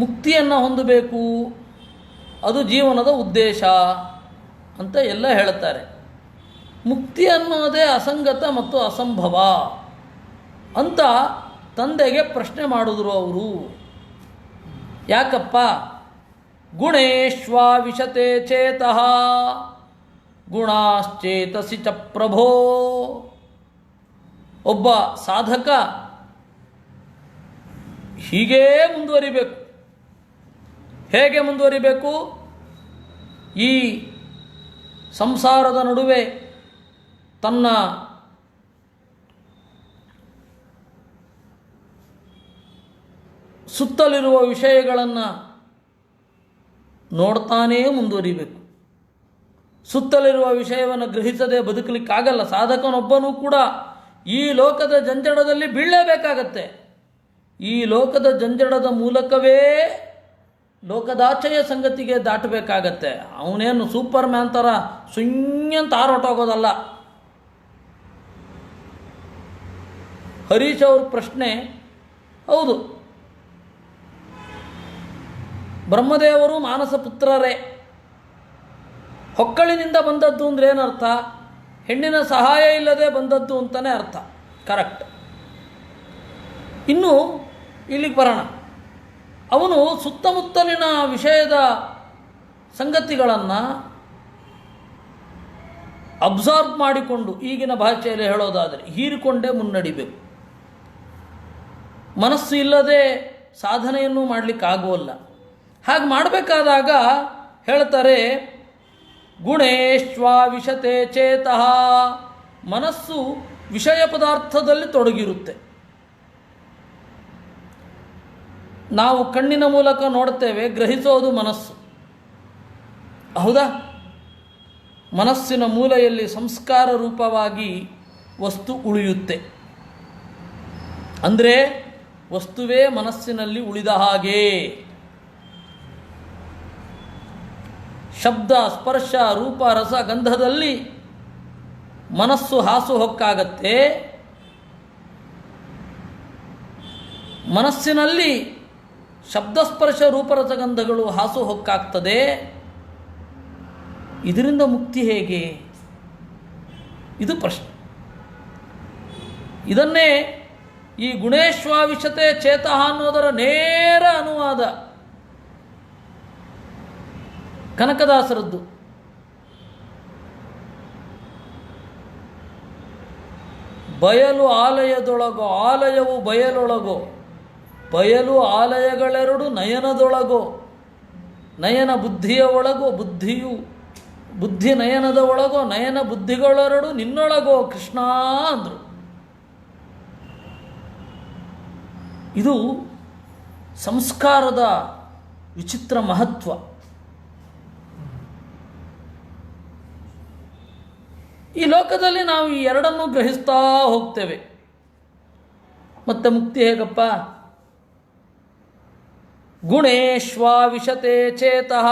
Speaker 1: ಮುಕ್ತಿಯನ್ನು ಹೊಂದಬೇಕು, ಅದು ಜೀವನದ ಉದ್ದೇಶ ಅಂತ ಎಲ್ಲ ಹೇಳುತ್ತಾರೆ. ಮುಕ್ತಿ ಅನ್ನೋದೇ ಅಸಂಗತ ಮತ್ತು ಅಸಂಭವ ಅಂತ ತಂದೆಗೆ ಪ್ರಶ್ನೆ ಮಾಡಿದ್ರು ಅವರು. ಯಾಕಪ್ಪ? ಗುಣೇಶ್ವಾವಿಶತೆ ಚೇತಃ ಗುಣಾಶ್ಚೇತಸಿ ಚ ಪ್ರಭೋ. ಒಬ್ಬ ಸಾಧಕ ಹೀಗೇ ಮುಂದುವರಿಬೇಕು. ಹೇಗೆ ಮುಂದುವರಿಬೇಕು? ಈ ಸಂಸಾರದ ನಡುವೆ ತನ್ನ ಸುತ್ತಲಿರುವ ವಿಷಯಗಳನ್ನು ನೋಡ್ತಾನೇ ಮುಂದುವರಿಬೇಕು. ಸುತ್ತಲಿರುವ ವಿಷಯವನ್ನು ಗ್ರಹಿಸದೆ ಬದುಕಲಿಕ್ಕಾಗಲ್ಲ. ಸಾಧಕನೊಬ್ಬನೂ ಕೂಡ ಈ ಲೋಕದ ಜಂಜಡದಲ್ಲಿ ಬೀಳಲೇಬೇಕಾಗತ್ತೆ. ಈ ಲೋಕದ ಜಂಜಡದ ಮೂಲಕವೇ ಲೋಕದಾಚೆಯ ಸಂಗತಿಗೆ ದಾಟಬೇಕಾಗತ್ತೆ. ಅವನೇನು ಸೂಪರ್ ಮ್ಯಾನ್ ಥರ ಸುಂಯಂತ ಹಾರೋಟೋಗೋದಲ್ಲ. ಹರೀಶ್ ಅವ್ರ ಪ್ರಶ್ನೆ ಹೌದು, ಬ್ರಹ್ಮದೇವರು ಮಾನಸ ಪುತ್ರರೇ. ಹೊಕ್ಕಳಿನಿಂದ ಬಂದದ್ದು ಅಂದರೆ ಏನರ್ಥ? ಹೆಣ್ಣಿನ ಸಹಾಯ ಇಲ್ಲದೆ ಬಂದದ್ದು ಅಂತಲೇ ಅರ್ಥ. ಕರೆಕ್ಟ್. ಇನ್ನು ಇಲ್ಲಿಗೆ ಬರೋಣ. ಅವನು ಸುತ್ತಮುತ್ತಲಿನ ವಿಷಯದ ಸಂಗತಿಗಳನ್ನು ಅಬ್ಸಾರ್ಬ್ ಮಾಡಿಕೊಂಡು, ಈಗಿನ ಭಾಷೆಯಲ್ಲಿ ಹೇಳೋದಾದರೆ ಹೀರಿಕೊಂಡೇ ಮುನ್ನಡಿಬೇಕು. ಮನಸ್ಸು ಇಲ್ಲದೆ ಸಾಧನೆಯನ್ನು ಮಾಡಲಿಕ್ಕಾಗೋಲ್ಲ. ಹಾಗೆ ಮಾಡಬೇಕಾದಾಗ ಹೇಳ್ತಾರೆ, ಗುಣೇಶ್ವಾವಿಶತೆ ಚೇತಃ, ಮನಸ್ಸು ವಿಷಯ ಪದಾರ್ಥದಲ್ಲಿ ತೊಡಗಿರುತ್ತೆ. ನಾವು ಕಣ್ಣಿನ ಮೂಲಕ ನೋಡ್ತೇವೆ, ಗ್ರಹಿಸೋದು ಮನಸ್ಸು. ಹೌದಾ? ಮನಸ್ಸಿನ ಮೂಲೆಯಲ್ಲಿ ಸಂಸ್ಕಾರ ರೂಪವಾಗಿ ವಸ್ತು ಉಳಿಯುತ್ತೆ. ಅಂದರೆ ವಸ್ತುವೇ ಮನಸ್ಸಿನಲ್ಲಿ ಉಳಿದ ಹಾಗೆ. ಶಬ್ದ ಸ್ಪರ್ಶ ರೂಪ ರಸ ಗಂಧದಲ್ಲಿ ಮನಸ್ಸು ಹಾಸುಹೊಕ್ಕಾಗತ್ತೆ, ಮನಸ್ಸಿನಲ್ಲಿ ಶಬ್ದಸ್ಪರ್ಶ ರೂಪರಸಗಂಧಗಳು ಹಾಸುಹೊಕ್ಕಾಗ್ತದೆ. ಇದರಿಂದ ಮುಕ್ತಿ ಹೇಗೆ? ಇದು ಪ್ರಶ್ನೆ. ಇದನ್ನೇ ಈ ಗುಣೇಶ್ವಾವಿಶತೆ ಚೇತಃ ಅನ್ನೋದರ ನೇರ ಅನುವಾದ ಕನಕದಾಸರದ್ದು. ಬಯಲು ಆಲಯದೊಳಗೋ ಆಲಯವು ಬಯಲೊಳಗೋ, ಬಯಲು ಆಲಯಗಳೆರಡು ನಯನದೊಳಗೋ, ನಯನ ಬುದ್ಧಿಯ ಒಳಗೋ ಬುದ್ಧಿಯು ಬುದ್ಧಿ ನಯನದ ಒಳಗೋ, ನಯನ ಬುದ್ಧಿಗಳೆರಡು ನಿನ್ನೊಳಗೋ ಕೃಷ್ಣ ಅಂದರು. ಇದು ಸಂಸ್ಕಾರದ ವಿಚಿತ್ರ ಮಹತ್ವ. ಈ ಲೋಕದಲ್ಲಿ ನಾವು ಈ ಎರಡನ್ನೂ ಗ್ರಹಿಸ್ತಾ ಹೋಗ್ತೇವೆ. ಮತ್ತೆ ಮುಕ್ತಿ ಹೇಗಪ್ಪ? ಗುಣೇಶ್ವಾವಿಶತೆ ಚೇತಃ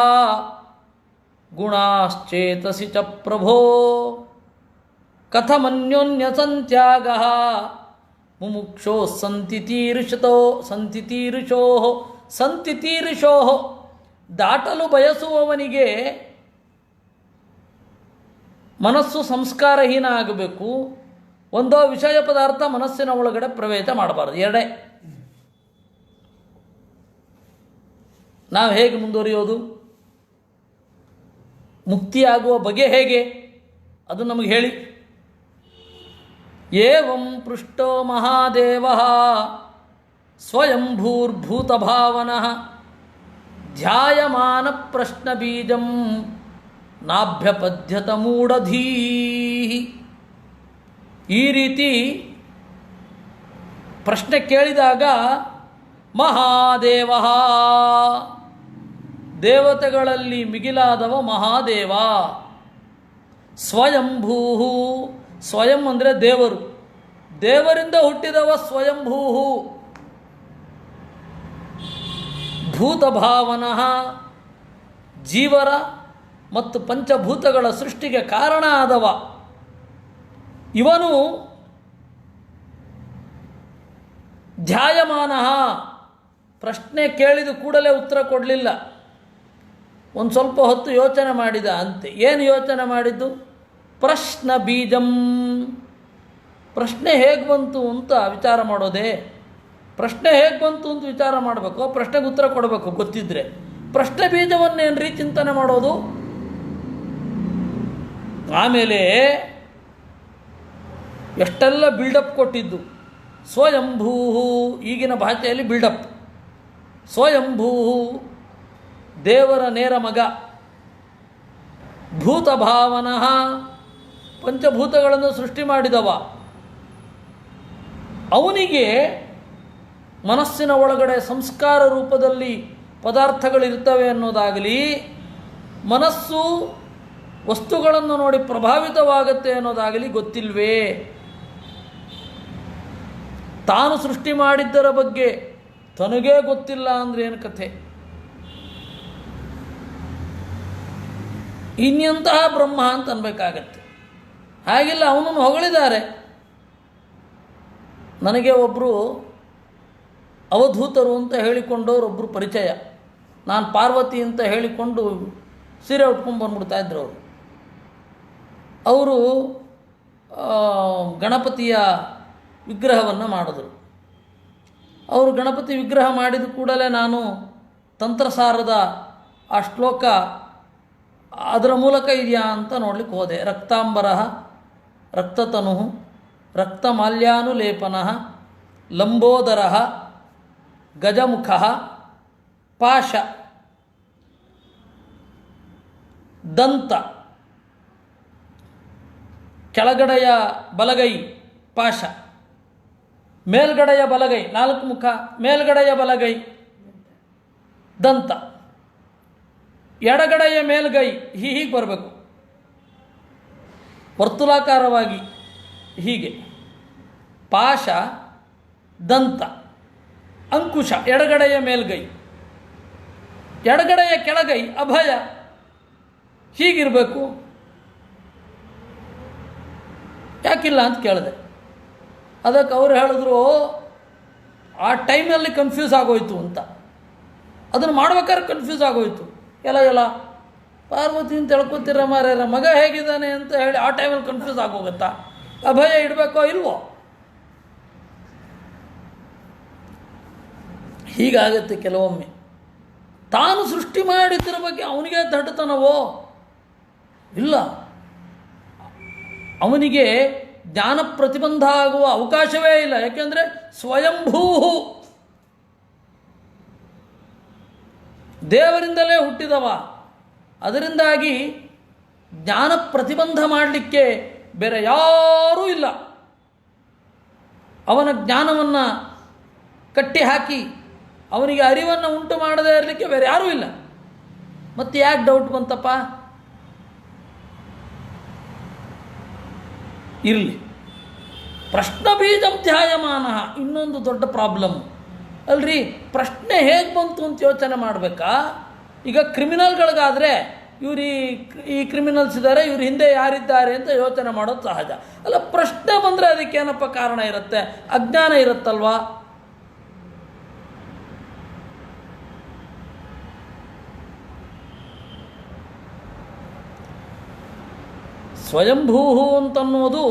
Speaker 1: ಗುಣಾಶ್ಚೇತಸಿ ಚ ಪ್ರಭೋ ಕಥಮನ್ಯೋನ್ಯ ಸಂತ್ಯಾಗಃ ಮುಮುಕ್ಷೋ ಸಂತಿ ತೀರ್ಷೋ ದಾಟಲು ಬಯಸುವವನಿಗೆ ಮನಸ್ಸು ಸಂಸ್ಕಾರಹೀನ ಆಗಬೇಕು. ಒಂದೋ ವಿಷಯ ಪದಾರ್ಥ ಮನಸ್ಸಿನ ಒಳಗಡೆ ಪ್ರವೇಶ ಮಾಡಬಾರದು. ಎರಡೇ. ನಾವು ಹೇಗೆ ಮುಂದುವರಿಯೋದು? ಮುಕ್ತಿಯಾಗುವ ಬಗೆ ಹೇಗೆ? ಅದು ನಮಗೆ ಹೇಳಿ. ಏವಂ ಪೃಷ್ಟೋ ಮಹಾದೇವಃ ಸ್ವಯಂಭೂರ್ಭೂತಭಾವನಃ ಧ್ಯಾಯಮಾನ ಪ್ರಶ್ನ ಬೀಜಂ ನಾಭ್ಯಪದ್ಯತ ಮೂಢಧೀಹಿ. ಈ ರೀತಿ ಪ್ರಶ್ನೆ ಕೇಳಿದಾಗ ಮಹಾದೇವ, ದೇವತೆಗಳಲ್ಲಿ ಮಿಗಿಲಾದವ ಮಹಾದೇವ, ಸ್ವಯಂಭೂ, ಸ್ವಯಂ ಅಂದರೆ ದೇವರು, ದೇವರಿಂದ ಹುಟ್ಟಿದವ ಸ್ವಯಂಭೂ, ಭೂತಭಾವನಃ ಜೀವರ ಮತ್ತು ಪಂಚಭೂತಗಳ ಸೃಷ್ಟಿಗೆ ಕಾರಣ ಆದವ ಇವನು, ಧ್ಯಾಯಮಾನಃ ಪ್ರಶ್ನೆ ಕೇಳಿದ ಕೂಡಲೇ ಉತ್ತರ ಕೊಡಲಿಲ್ಲ, ಒಂದು ಸ್ವಲ್ಪ ಹೊತ್ತು ಯೋಚನೆ ಮಾಡಿದ ಅಂತೆ. ಏನು ಯೋಚನೆ ಮಾಡಿದ್ದು? ಪ್ರಶ್ನ ಬೀಜಂ, ಪ್ರಶ್ನೆ ಹೇಗೆ ಬಂತು ಅಂತ ವಿಚಾರ ಮಾಡೋದೇ. ಪ್ರಶ್ನೆ ಹೇಗೆ ಬಂತು ಅಂತ ವಿಚಾರ ಮಾಡಬೇಕು, ಪ್ರಶ್ನೆಗೆ ಉತ್ತರ ಕೊಡಬೇಕು ಗೊತ್ತಿದ್ದರೆ. ಪ್ರಶ್ನೆ ಬೀಜವನ್ನೇನ್ರಿ ಚಿಂತನೆ ಮಾಡೋದು? ಆಮೇಲೆ ಎಷ್ಟೆಲ್ಲ ಬಿಲ್ಡಪ್ ಕೊಟ್ಟಿದ್ದು. ಸ್ವಯಂಭೂ, ಈಗಿನ ಭಾಷೆಯಲ್ಲಿ ಬಿಲ್ಡಪ್. ಸ್ವಯಂಭೂ ದೇವರ ನೇರ ಮಗ, ಭೂತಭಾವನಃ ಪಂಚಭೂತಗಳನ್ನು ಸೃಷ್ಟಿ ಮಾಡಿದವ, ಅವನಿಗೆ ಮನಸ್ಸಿನ ಒಳಗಡೆ ಸಂಸ್ಕಾರ ರೂಪದಲ್ಲಿ ಪದಾರ್ಥಗಳಿರ್ತವೆ ಅನ್ನೋದಾಗಲಿ, ಮನಸ್ಸು ವಸ್ತುಗಳನ್ನು ನೋಡಿ ಪ್ರಭಾವಿತವಾಗುತ್ತೆ ಅನ್ನೋದಾಗಲಿ ಗೊತ್ತಿಲ್ವೇ? ತಾನು ಸೃಷ್ಟಿ ಮಾಡಿದ್ದರ ಬಗ್ಗೆ ತನಗೇ ಗೊತ್ತಿಲ್ಲ ಅಂದರೆ ಏನು ಕಥೆ? ಇನ್ನೆಂತಹ ಬ್ರಹ್ಮ ಅಂತ ಅನ್ಬೇಕಾಗತ್ತೆ. ಹಾಗಿಲ್ಲ, ಅವನನ್ನು ಹೊಗಳಿದ್ದಾರೆ. ನನಗೆ ಒಬ್ಬರು ಅವಧೂತರು ಅಂತ ಹೇಳಿಕೊಂಡವ್ರೊಬ್ಬರು ಪರಿಚಯ. ನಾನು ಪಾರ್ವತಿ ಅಂತ ಹೇಳಿಕೊಂಡು ಸೀರೆ ಉಟ್ಕೊಂಡು ಬಂದ್ಬಿಡ್ತಾ ಇದ್ರು ಅವರು. ಅವರು ಗಣಪತಿಯ ವಿಗ್ರಹವನ್ನು ಮಾಡಿದ್ರು. ಅವರು ಗಣಪತಿ ವಿಗ್ರಹ ಮಾಡಿದ ಕೂಡಲೇ ನಾನು ತಂತ್ರಸಾರದ ಆ ಶ್ಲೋಕ ಅದರ ಮೂಲಕ ಇದೆಯಾ ಅಂತ ನೋಡ್ಲಿಕ್ಕೆ ಹೋದೆ. ರಕ್ತಾಂಬರ ರಕ್ತತನು ರಕ್ತಮಾಲ್ಯಾನುಲೇಪನ ಲಂಬೋದರ ಗಜಮುಖ ಪಾಶ ದಂತ, ಕೆಳಗಡೆಯ ಬಲಗೈ ಪಾಶ, ಮೇಲ್ಗಡೆಯ ಬಲಗೈ ನಾಲ್ಕು ಮುಖ, ಮೇಲ್ಗಡೆಯ ಬಲಗೈ ದಂತ, ಎಡಗಡೆಯ ಮೇಲ್ಗೈ ಹೀಗೆ ಬರಬೇಕು, ವರ್ತುಲಾಕಾರವಾಗಿ ಹೀಗೆ ಪಾಶ ದಂತ ಅಂಕುಶ, ಎಡಗಡೆಯ ಮೇಲ್ಗೈ, ಎಡಗಡೆಯ ಕೆಳಗೈ ಅಭಯ. ಹೀಗಿರಬೇಕು, ಯಾಕಿಲ್ಲ ಅಂತ ಕೇಳಿದೆ. ಅದಕ್ಕೆ ಅವ್ರು ಹೇಳಿದ್ರು, ಆ ಟೈಮಲ್ಲಿ ಕನ್ಫ್ಯೂಸ್ ಆಗೋಯ್ತು ಅಂತ. ಅದನ್ನು ಮಾಡ್ಬೇಕಾದ್ರೆ ಕನ್ಫ್ಯೂಸ್ ಆಗೋಯ್ತು. ಎಲ್ಲ ಪಾರ್ವತಿ ಅಂತ ಹೇಳ್ಕೊತೀರ ಮಾರ್ಯಾರ, ಮಗ ಹೇಗಿದ್ದಾನೆ ಅಂತ ಹೇಳಿ ಆ ಟೈಮಲ್ಲಿ ಕನ್ಫ್ಯೂಸ್ ಆಗೋಗುತ್ತಾ? ಅಭಯ ಇಡಬೇಕೋ ಇಲ್ವೋ? ಹೀಗಾಗತ್ತೆ ಕೆಲವೊಮ್ಮೆ. ತಾನು ಸೃಷ್ಟಿ ಮಾಡಿದ್ದರ ಬಗ್ಗೆ ಅವನಿಗೆ ದಡ್ಡತನವೋ? ಇಲ್ಲ, ಅವನಿಗೆ ಜ್ಞಾನ ಪ್ರತಿಬಂಧ ಆಗುವ ಅವಕಾಶವೇ ಇಲ್ಲ. ಯಾಕೆಂದರೆ ಸ್ವಯಂಭೂ, ದೇವರಿಂದಲೇ ಹುಟ್ಟಿದವ. ಅದರಿಂದಾಗಿ ಜ್ಞಾನ ಪ್ರತಿಬಂಧ ಮಾಡಲಿಕ್ಕೆ ಬೇರೆ ಯಾರೂ ಇಲ್ಲ. ಅವನ ಜ್ಞಾನವನ್ನು ಕಟ್ಟಿ ಹಾಕಿ ಅವನಿಗೆ ಅರಿವನ್ನು ಉಂಟು ಮಾಡದೇ ಇರಲಿಕ್ಕೆ ಬೇರೆ ಯಾರೂ ಇಲ್ಲ. ಮತ್ತೆ ಯಾಕೆ ಡೌಟ್ ಬಂತಪ್ಪ? ಇರಲಿ. ಪ್ರಶ್ನ ಬೀಜಂ ಧ್ಯಾಯಮಾನ ಇನ್ನೊಂದು ದೊಡ್ಡ ಪ್ರಾಬ್ಲಮ್ ಅಲ್ರಿ. ಪ್ರಶ್ನೆ ಹೇಗೆ ಬಂತು ಅಂತ ಯೋಚನೆ ಮಾಡಬೇಕಾ? ಈಗ ಕ್ರಿಮಿನಲ್ಗಳಿಗಾದರೆ ಇವರು ಈ ಕ್ರಿಮಿನಲ್ಸ್ ಇದ್ದಾರೆ, ಇವ್ರ ಹಿಂದೆ ಯಾರಿದ್ದಾರೆ ಅಂತ ಯೋಚನೆ ಮಾಡೋದು ಸಹಜ ಅಲ್ಲ. ಪ್ರಶ್ನೆ ಬಂದರೆ ಅದಕ್ಕೇನಪ್ಪ ಕಾರಣ ಇರುತ್ತೆ? ಅಜ್ಞಾನ ಇರುತ್ತಲ್ವಾ? ಸ್ವಯಂಭೂ ಅಂತನ್ನೋದು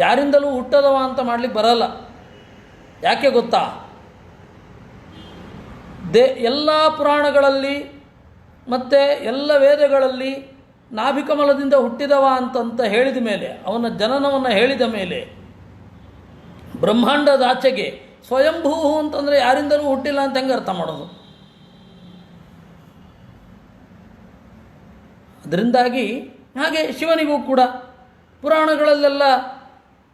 Speaker 1: ಯಾರಿಂದಲೂ ಹುಟ್ಟದವ ಅಂತ ಮಾಡಲಿಕ್ಕೆ ಬರಲ್ಲ. ಯಾಕೆ ಗೊತ್ತಾ? ಎಲ್ಲ ಪುರಾಣಗಳಲ್ಲಿ ಮತ್ತು ಎಲ್ಲ ವೇದಗಳಲ್ಲಿ ನಾಭಿಕಮಲದಿಂದ ಹುಟ್ಟಿದವ ಅಂತಂತ ಹೇಳಿದ ಮೇಲೆ, ಅವನ ಜನನವನ್ನು ಹೇಳಿದ ಮೇಲೆ, ಬ್ರಹ್ಮಾಂಡದ ಆಚೆಗೆ ಸ್ವಯಂಭೂ ಅಂತಂದರೆ ಯಾರಿಂದಲೂ ಹುಟ್ಟಿಲ್ಲ ಅಂತ ಹೆಂಗೆ ಅರ್ಥ ಮಾಡೋದು? ಅದರಿಂದಾಗಿ ಹಾಗೆ ಶಿವನಿಗೂ ಕೂಡ ಪುರಾಣಗಳಲ್ಲೆಲ್ಲ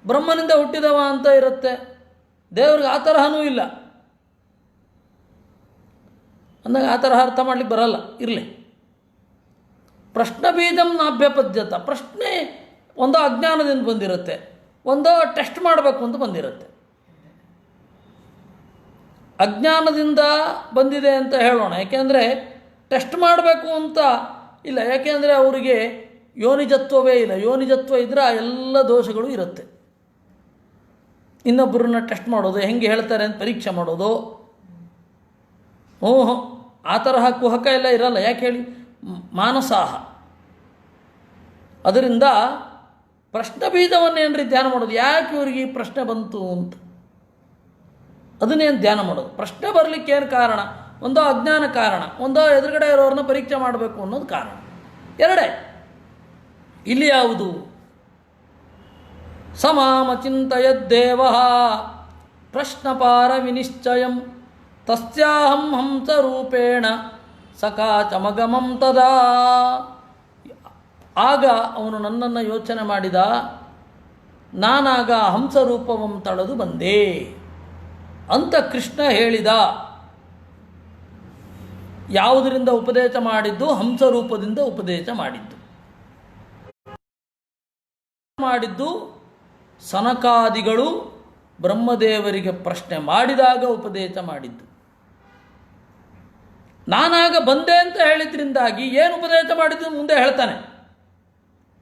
Speaker 1: ಬ್ರಹ್ಮನಿಂದ ಹುಟ್ಟಿದವ ಅಂತ ಇರುತ್ತೆ. ದೇವ್ರಿಗೆ ಆ ತರಹನೂ ಇಲ್ಲ ಅಂದಾಗ ಆ ತರಹ ಅರ್ಥ ಮಾಡಲಿಕ್ಕೆ ಬರಲ್ಲ. ಇರಲಿ. ಪ್ರಶ್ನ ಬೀಜಂ ನಾಭ್ಯಪದ್ಯತ. ಪ್ರಶ್ನೆ ಒಂದೋ ಅಜ್ಞಾನದಿಂದ ಬಂದಿರುತ್ತೆ, ಒಂದೋ ಟೆಸ್ಟ್ ಮಾಡಬೇಕು ಅಂತ ಬಂದಿರುತ್ತೆ. ಅಜ್ಞಾನದಿಂದ ಬಂದಿದೆ ಅಂತ ಹೇಳೋಣ, ಯಾಕೆಂದರೆ ಟೆಸ್ಟ್ ಮಾಡಬೇಕು ಅಂತ ಇಲ್ಲ. ಯಾಕೆಂದರೆ ಅವರಿಗೆ ಯೋನಿಜತ್ವವೇ ಇಲ್ಲ. ಯೋನಿಜತ್ವ ಇದ್ದರೆ ಆ ಎಲ್ಲ ದೋಷಗಳು ಇರುತ್ತೆ. ಇನ್ನೊಬ್ಬರನ್ನ ಟೆಸ್ಟ್ ಮಾಡೋದು, ಹೆಂಗೆ ಹೇಳ್ತಾರೆ ಅಂತ ಪರೀಕ್ಷೆ ಮಾಡೋದು, ಆ ತರಹ ಕುಹಕ ಎಲ್ಲ ಇರಲ್ಲ. ಯಾಕೆ ಹೇಳಿ? ಮಾನಸಾಹ. ಅದರಿಂದ ಪ್ರಶ್ನೆ ಬೀಜವನ್ನೇನ್ರಿ ಧ್ಯಾನ ಮಾಡೋದು? ಯಾಕೆ ಇವರಿಗೆ ಈ ಪ್ರಶ್ನೆ ಬಂತು ಅಂತ ಅದನ್ನೇನು ಧ್ಯಾನ ಮಾಡೋದು? ಪ್ರಶ್ನೆ ಬರಲಿಕ್ಕೆ ಏನು ಕಾರಣ? ಒಂದೋ ಅಜ್ಞಾನ ಕಾರಣ, ಒಂದೋ ಎದುರುಗಡೆ ಇರೋರನ್ನ ಪರೀಕ್ಷೆ ಮಾಡಬೇಕು ಅನ್ನೋದು ಕಾರಣ. ಎರಡೇ. ಇಲ್ಲಿ ಯಾವುದು? ಸಮಾಮಚಿಂತಯದ್ದೇವ ಪ್ರಶ್ನಪಾರ ವಿನಿಶ್ಚಯಂ ತಸ್ಯಾಹಂ ಹಂಸರೂಪೇಣ ಸಕಾಚಮಗಮಂ ತದಾ. ಆಗ ಅವನು ನನ್ನನ್ನು ಯೋಚನೆ ಮಾಡಿದ, ನಾನಾಗ ಹಂಸರೂಪವಂ ತಳೆದು ಬಂದೆ ಅಂತ ಕೃಷ್ಣ ಹೇಳಿದ. ಯಾವುದರಿಂದ ಉಪದೇಶ ಮಾಡಿದ್ದು? ಹಂಸರೂಪದಿಂದ ಉಪದೇಶ ಮಾಡಿದ್ದು ಸನಕಾದಿಗಳು ಬ್ರಹ್ಮದೇವರಿಗೆ ಪ್ರಶ್ನೆ ಮಾಡಿದಾಗ ಉಪದೇಶ ಮಾಡಿದ್ದು. ನಾನಾಗ ಬಂದೆ ಅಂತ ಹೇಳಿದ್ರಿಂದಾಗಿ ಏನು ಉಪದೇಶ ಮಾಡಿದ್ದು ಮುಂದೆ ಹೇಳ್ತಾನೆ.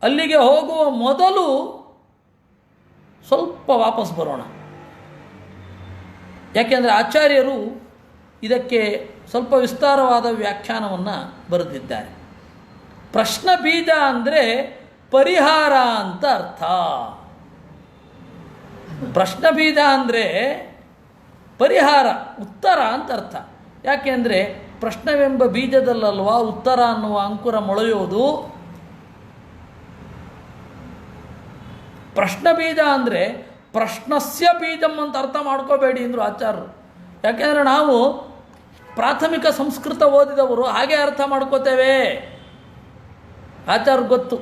Speaker 1: ಅಲ್ಲಿಗೆ ಹೋಗುವ ಮೊದಲು ಸ್ವಲ್ಪ ವಾಪಸ್ ಬರೋಣ. ಯಾಕೆಂದರೆ ಆಚಾರ್ಯರು ಇದಕ್ಕೆ ಸ್ವಲ್ಪ ವಿಸ್ತಾರವಾದ ವ್ಯಾಖ್ಯಾನವನ್ನು ಬರೆದಿದ್ದಾರೆ. ಪ್ರಶ್ನ ಬೀಜ ಅಂದರೆ ಪರಿಹಾರ ಅಂತ ಅರ್ಥ. ಪ್ರಶ್ನ ಬೀಜ ಅಂದರೆ ಪರಿಹಾರ, ಉತ್ತರ ಅಂತ ಅರ್ಥ. ಯಾಕೆಂದರೆ ಪ್ರಶ್ನವೆಂಬ ಬೀಜದಲ್ಲಲ್ವಾ ಉತ್ತರ ಅನ್ನುವ ಅಂಕುರ ಮೊಳೆಯೋದು. ಪ್ರಶ್ನ ಬೀಜ ಅಂದರೆ ಪ್ರಶ್ನಸ್ಯ ಬೀಜಂ ಅಂತ ಅರ್ಥ ಮಾಡ್ಕೋಬೇಡಿ ಅಂದರು ಆಚಾರ್ಯರು. ಯಾಕೆಂದರೆ ನಾವು ಪ್ರಾಥಮಿಕ ಸಂಸ್ಕೃತ ಓದಿದವರು ಹಾಗೆ ಅರ್ಥ ಮಾಡ್ಕೋತೇವೆ. ಆಚಾರ್ಯ ಗೊತ್ತು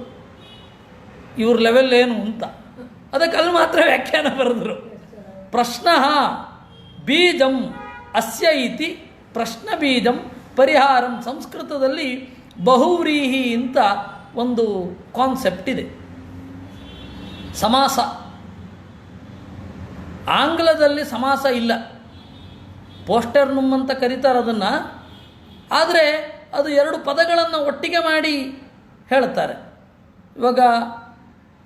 Speaker 1: ಇವ್ರ ಲೆವೆಲ್ ಏನು ಅಂತ, ಅದಕ್ಕೆ ಅಲ್ಲಿ ಮಾತ್ರ ವ್ಯಾಖ್ಯಾನ ಬರೆದರು. ಪ್ರಶ್ನ ಬೀಜಂ ಅಸ್ಯ ಇತಿ ಪ್ರಶ್ನ ಬೀಜಂ ಪರಿಹಾರಂ. ಸಂಸ್ಕೃತದಲ್ಲಿ ಬಹುವ್ರೀಹಿ ಅಂತ ಒಂದು ಕಾನ್ಸೆಪ್ಟ್ ಇದೆ, ಸಮಾಸ. ಆಂಗ್ಲದಲ್ಲಿ ಸಮಾಸ ಇಲ್ಲ. ಪೋಸ್ಟರ್ನುಮ್ ಅಂತ ಕರೀತಾರೆ ಅದನ್ನು. ಆದರೆ ಅದು ಎರಡು ಪದಗಳನ್ನು ಒಟ್ಟಿಗೆ ಮಾಡಿ ಹೇಳ್ತಾರೆ. ಇವಾಗ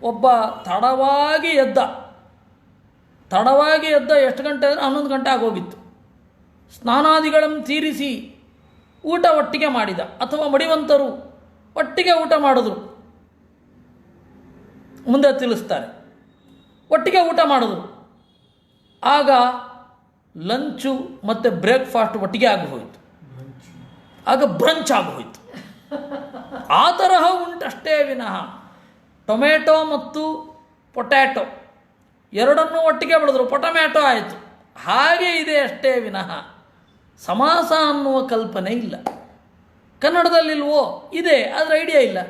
Speaker 1: ಒಬ್ಬ ತಡವಾಗಿ ಎದ್ದ ಎಷ್ಟು ಗಂಟೆ ಅಂದರೆ 11 ಗಂಟೆ ಆಗೋಗಿತ್ತು. ಸ್ನಾನಾದಿಗಳನ್ನು ತೀರಿಸಿ ಊಟ ಒಟ್ಟಿಗೆ ಮಾಡಿದ, ಅಥವಾ ಮಡಿವಂತರು ಒಟ್ಟಿಗೆ ಊಟ ಮಾಡಿದ್ರು, ಮುಂದೆ ತಿಳಿಸ್ತಾರೆ. ಒಟ್ಟಿಗೆ ಊಟ ಮಾಡಿದ್ರು, ಆಗ ಲಂಚು ಮತ್ತು ಬ್ರೇಕ್ಫಾಸ್ಟ್ ಒಟ್ಟಿಗೆ ಆಗೋಯ್ತು, ಆಗ ಬ್ರಂಚ್ ಆಗೋಯ್ತು. ಆ ತರಹ ಉಂಟಷ್ಟೇ ವಿನಃ ಟೊಮೆಟೊ ಮತ್ತು ಪೊಟ್ಯಾಟೊ ಎರಡನ್ನೂ ಒಟ್ಟಿಗೆ ಬೆಳೆದ್ರು, ಪೊಟೊಮ್ಯಾಟೊ ಆಯಿತು. ಹಾಗೆ ಇದೆ ಅಷ್ಟೇ ವಿನಃ ಸಮಾಸ ಅನ್ನುವ ಕಲ್ಪನೆ ಇಲ್ಲ. ಕನ್ನಡದಲ್ಲಿಲ್ವೋ? ಇದೆ, ಅದರ ಐಡಿಯಾ ಇಲ್ಲ.